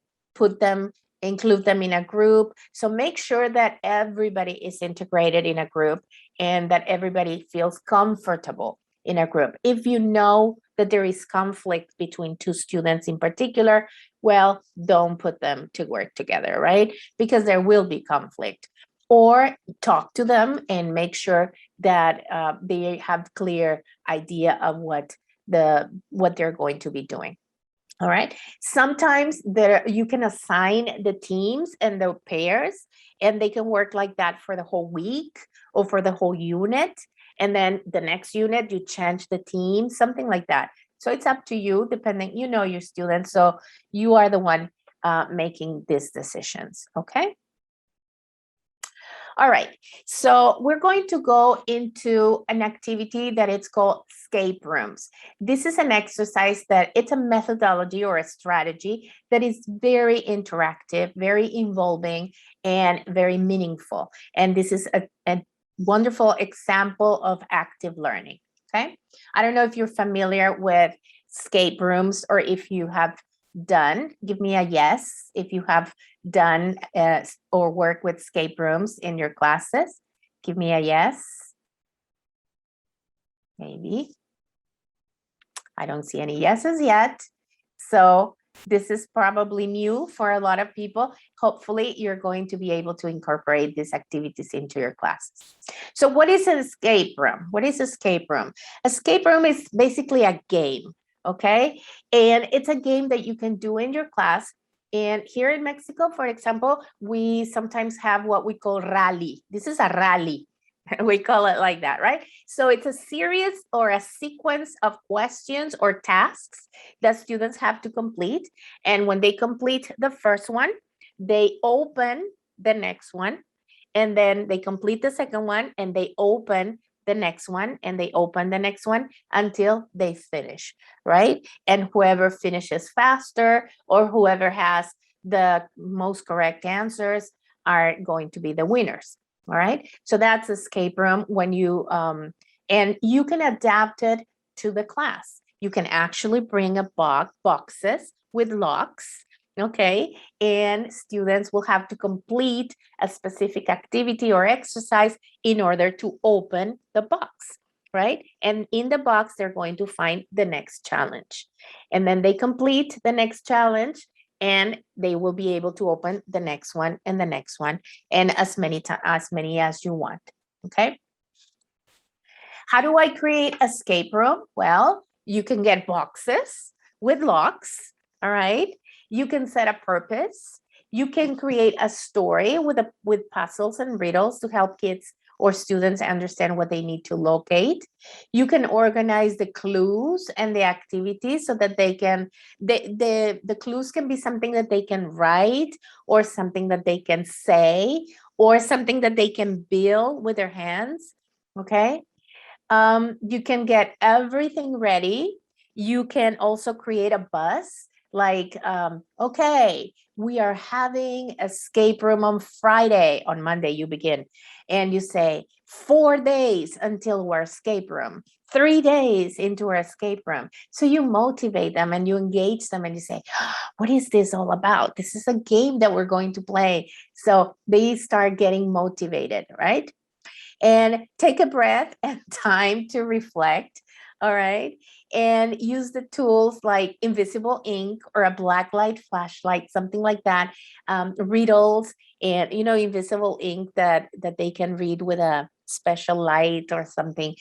include them in a group. So make sure that everybody is integrated in a group and that everybody feels comfortable in a group. If you know that there is conflict between two students in particular, well, don't put them to work together, right? Because there will be conflict. Or talk to them and make sure that they have clear idea of what they're going to be doing. All right. Sometimes you can assign the teams and the pairs, and they can work like that for the whole week or for the whole unit. And then the next unit, you change the team, something like that. So it's up to you, depending, your students. So you are the one making these decisions. Okay. All right, so we're going to go into an activity that it's called escape rooms. This is an exercise that it's a methodology or a strategy that is very interactive, very involving, and very meaningful. And this is a wonderful example of active learning, okay? I don't know if you're familiar with escape rooms or if you have done. Give me a yes if you have done or work with escape rooms in your classes. Give me a yes. Maybe. I don't see any yeses yet. So this is probably new for a lot of people. Hopefully you're going to be able to incorporate these activities into your classes. So what is an escape room? What is escape room? Escape room is basically a game. Okay, and it's a game that you can do in your class. And here in Mexico, for example, we sometimes have what we call rally. This is a rally. We call it like that, right? So it's a series or a sequence of questions or tasks that students have to complete. And when they complete the first one, they open the next one. And then they complete the second one and they open the next one, and they open the next one until they finish, right? And whoever finishes faster or whoever has the most correct answers are going to be the winners, all right? So that's escape room when you, and you can adapt it to the class. You can actually bring a boxes with locks, okay? And students will have to complete a specific activity or exercise in order to open the box, right? And in the box, they're going to find the next challenge. And then they complete the next challenge and they will be able to open the next one and the next one and as many as you want, okay? How do I create an escape room? Well, you can get boxes with locks, all right? You can set a purpose. You can create a story with puzzles and riddles to help kids or students understand what they need to locate. You can organize the clues and the activities so that they can, the clues can be something that they can write or something that they can say or something that they can build with their hands, okay? You can get everything ready. You can also create a bus, like, okay, we are having escape room on Friday. On Monday, you begin, and you say 4 days until our escape room, 3 days into our escape room. So you motivate them and you engage them and you say, what is this all about? This is a game that we're going to play. So they start getting motivated, right? And take a breath and time to reflect. All right. And use the tools like invisible ink or a black light flashlight, something like that. Riddles and, invisible ink that they can read with a special light or something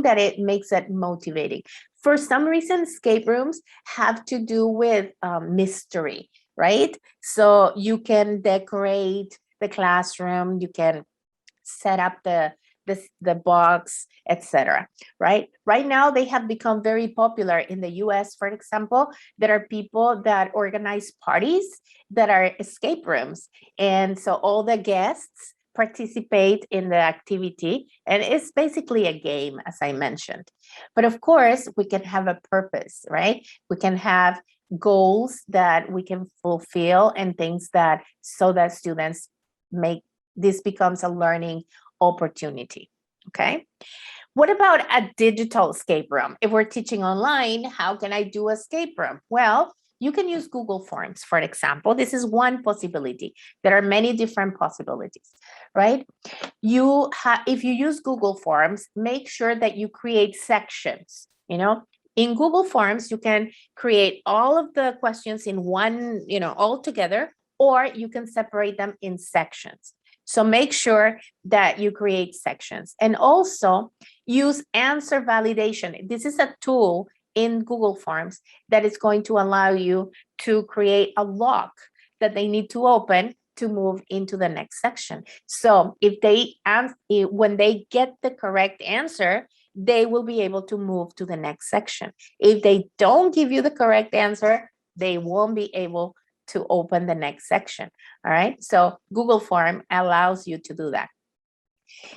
that it makes it motivating. For some reason, escape rooms have to do with mystery, right? So you can decorate the classroom, you can set up the box, etc. Right now, they have become very popular in the US. For example, there are people that organize parties that are escape rooms, and so all the guests participate in the activity, and it's basically a game, as I mentioned. But of course, we can have a purpose, right? We can have goals that we can fulfill and things that so that students make this becomes a learning opportunity. Okay. What about a digital escape room? If we're teaching online, how can I do escape room? Well, you can use Google Forms, for example. This is one possibility. There are many different possibilities, right? If you use Google Forms, make sure that you create sections. In Google Forms, you can create all of the questions in one, all together, or you can separate them in sections. So make sure that you create sections, and also use answer validation. This is a tool in Google Forms that is going to allow you to create a lock that they need to open to move into the next section. So when they get the correct answer, they will be able to move to the next section. If they don't give you the correct answer, they won't be able to open the next section. All right. So Google Form allows you to do that.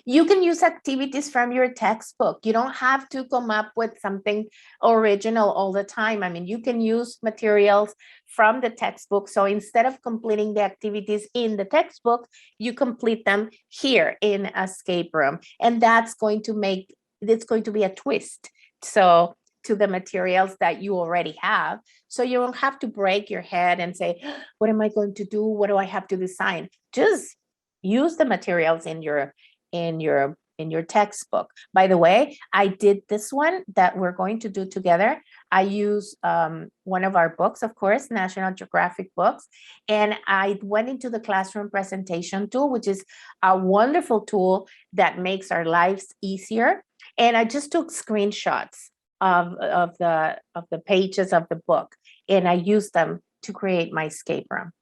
You can use activities from your textbook. You don't have to come up with something original all the time. I mean, you can use materials from the textbook. So instead of completing the activities in the textbook, you complete them here in Escape Room. And it's going to be a twist. So to the materials that you already have. So you don't have to break your head and say, what am I going to do? What do I have to design? Just use the materials in your textbook. By the way, I did this one that we're going to do together. I use one of our books, of course, National Geographic books, and I went into the classroom presentation tool, which is a wonderful tool that makes our lives easier. And I just took screenshots of the pages of the book, and I used them to create my escape room.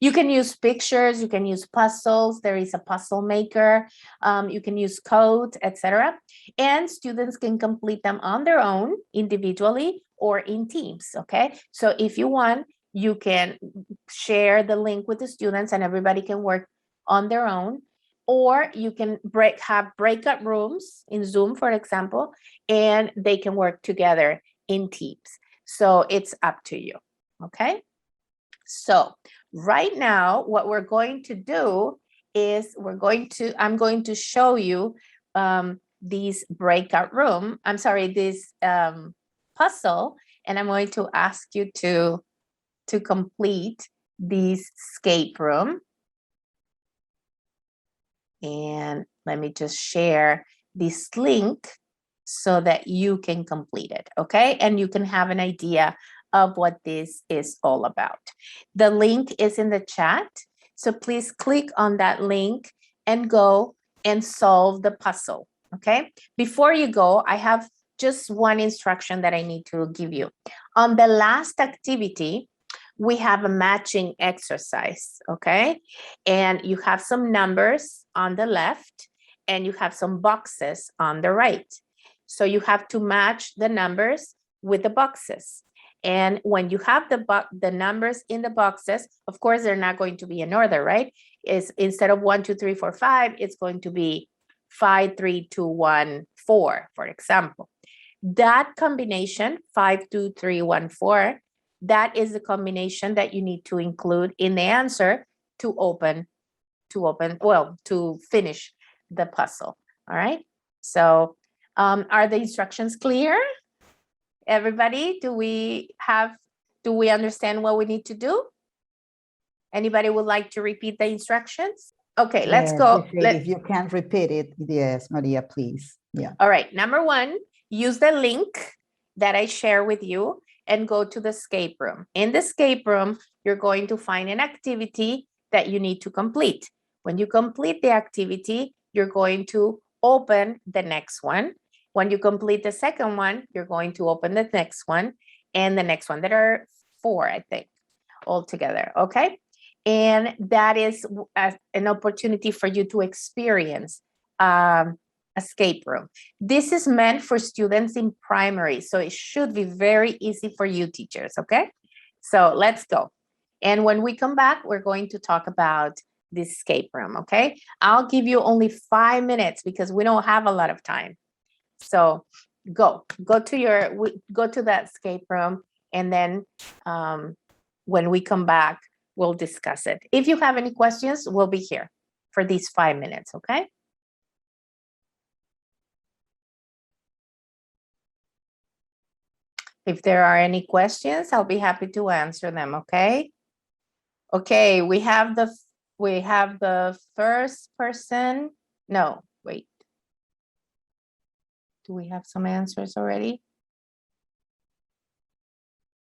You can use pictures, you can use puzzles, there is a puzzle maker, you can use code, etc. And students can complete them on their own, individually, or in teams, okay? So if you want, you can share the link with the students and everybody can work on their own, or you can have breakout rooms in Zoom, for example, and they can work together in teams. So it's up to you, okay? So right now, what we're going to do is I'm going to show you this breakout room. This puzzle, and I'm going to ask you to complete this escape room. And let me just share this link so that you can complete it, okay? And you can have an idea of what this is all about. The link is in the chat, so please click on that link and go and solve the puzzle, okay? Before you go, I have just one instruction that I need to give you. On the last activity, we have a matching exercise, okay? And you have some numbers on the left and you have some boxes on the right. So you have to match the numbers with the boxes. And when you have the numbers in the boxes, of course, they're not going to be in order, right? is instead of 1, 2, 3, 4, 5, it's going to be 5, 3, 2, 1, 4, for example. That combination, 5, 2, 3, 1, 4, that is the combination that you need to include in the answer to finish the puzzle. All right. So are the instructions clear? Everybody, do we understand what we need to do? Anybody would like to repeat the instructions? Okay, let's Yes, go. if you can repeat it, yes, Maria, please. Yeah. All right, number 1, use the link that I share with you and go to the escape room. In the escape room, you're going to find an activity that you need to complete. When you complete the activity, you're going to open the next one. When you complete the second one, you're going to open the next one and the next one. There are 4, I think, altogether, okay? And that is an opportunity for you to experience escape room. This is meant for students in primary, so it should be very easy for you teachers, okay? So let's go. And when we come back, we're going to talk about the escape room, okay? I'll give you only 5 minutes because we don't have a lot of time. So go to that escape room, and then when we come back, we'll discuss it. If you have any questions, we'll be here for these 5 minutes, okay? If there are any questions, I'll be happy to answer them, okay? Okay, we have the first person. No, wait. Do we have some answers already?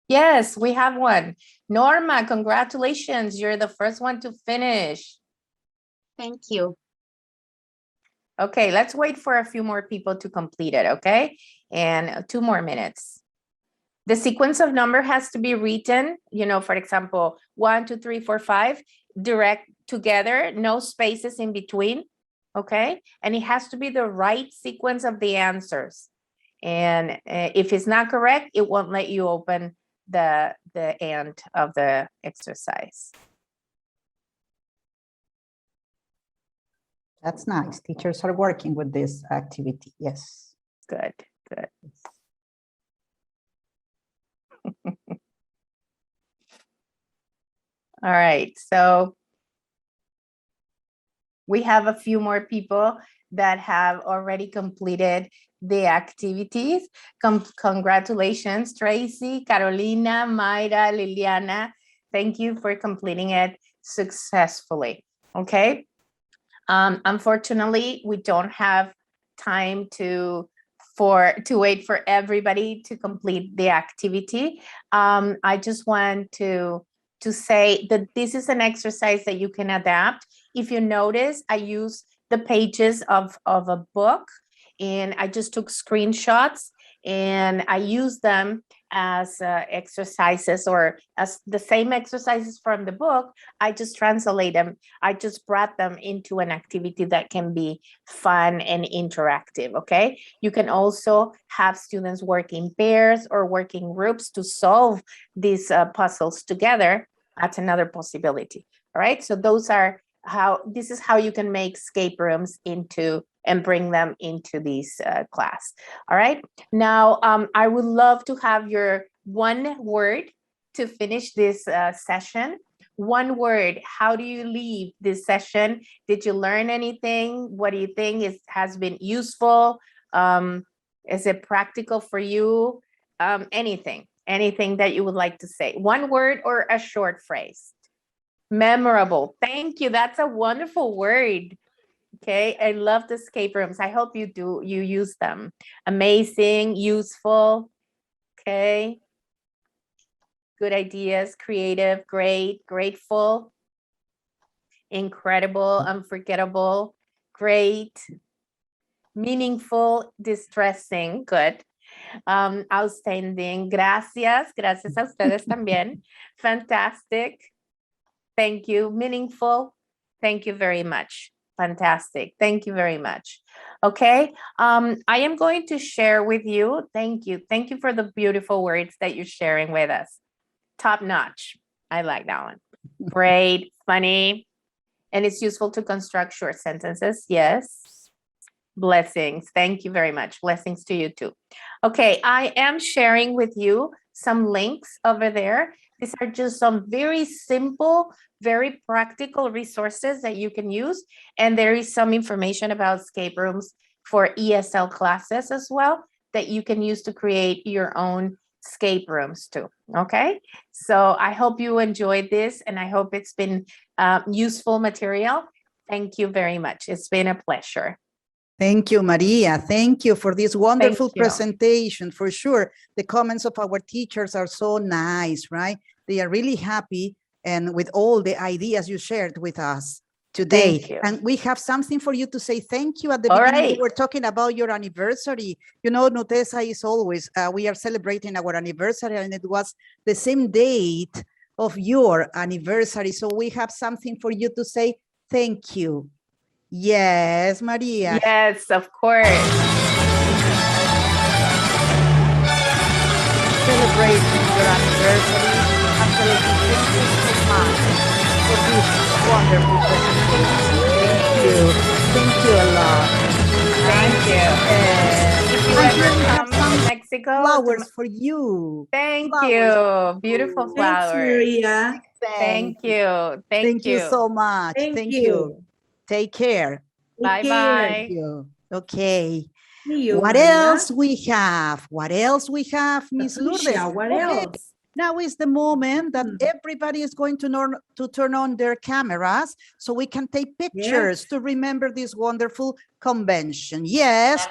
Yes, we have one. Norma, congratulations. You're the first one to finish. Thank you. Okay, let's wait for a few more people to complete it, okay? And 2 more minutes. The sequence of number has to be written, for example, 1, 2, 3, 4, 5, direct together, no spaces in between, okay? And it has to be the right sequence of the answers. And if it's not correct, it won't let you open the end of the exercise. That's nice. Teachers are working with this activity. Yes. Good. All right, so we have a few more people that have already completed the activities. Congratulations, Tracy, Carolina, Mayra, Liliana. Thank you for completing it successfully, okay? Unfortunately, we don't have time to wait for everybody to complete the activity. I just want to say that this is an exercise that you can adapt. If you notice, I use the pages of a book, and I just took screenshots and I use them as exercises, or as the same exercises from the book. I just translate them. I just brought them into an activity that can be fun and interactive, okay? You can also have students work in pairs or work in groups to solve these puzzles together. That's another possibility, all right? So this is how you can make escape rooms and bring them into this class. All right. Now, I would love to have your one word to finish this session. One word. How do you leave this session? Did you learn anything? What do you think has been useful? Is it practical for you? Anything that you would like to say. One word or a short phrase. Memorable. Thank you. That's a wonderful word. Okay, I love the escape rooms. I hope you use them. Amazing, useful. Okay. Good ideas, creative, great, grateful, incredible, unforgettable, great, meaningful, distressing, good. Outstanding. Gracias a ustedes también. Fantastic. Thank you. Meaningful. Thank you very much. Fantastic. Thank you very much. Okay. I am going to share with you. Thank you. Thank you for the beautiful words that you're sharing with us. Top notch. I like that one. Great, funny. And it's useful to construct short sentences. Yes. Blessings. Thank you very much. Blessings to you too. Okay, I am sharing with you some links over there. These are just some very simple, very practical resources that you can use. And there is some information about escape rooms for ESL classes as well that you can use to create your own escape rooms too. Okay, so I hope you enjoyed this and I hope it's been useful material. Thank you very much. It's been a pleasure. Thank you, Maria. Thank you for this wonderful you. presentation. For sure, the comments of our teachers are so nice, right? They are really happy and with all the ideas you shared with us today. Thank you. And we have something for you to say thank you at the All beginning. right. We were talking about your anniversary. You know, Nutesa is always, we are celebrating our anniversary and it was the same date of your anniversary. So we have something for you to say thank you. Yes, Maria. Yes, of course. Celebrating your anniversary and celebrating thank you so much for this wonderful presentation. Thank you. Thank you a lot. Thank you. If you And ever here we have come to some Mexico, flowers for you. thank Flowers. you. Beautiful Thanks, flowers. Maria. Thank you. Thank you so much. Thank you. Take care. Bye Take care. Thank you. Okay. See you, What Maria. else we have? What else we have, Miss Lourdes? Patricia, what Okay. else? Now is the moment that everybody is going to turn on their cameras so we can take pictures to remember this wonderful convention. Yes,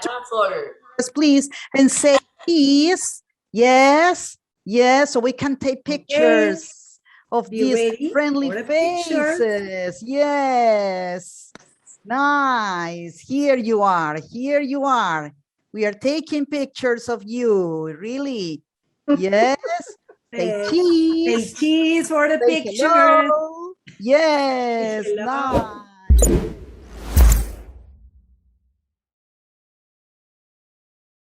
yes, please. And say peace. Yes, yes, so we can take pictures of Be these ready friendly for a picture. faces. Yes. Nice. Here you are. Here you are. We are taking pictures of you. Really. Yes. Say cheese. Say cheese for the Say picture. hello. Yes. Say hello. Nice.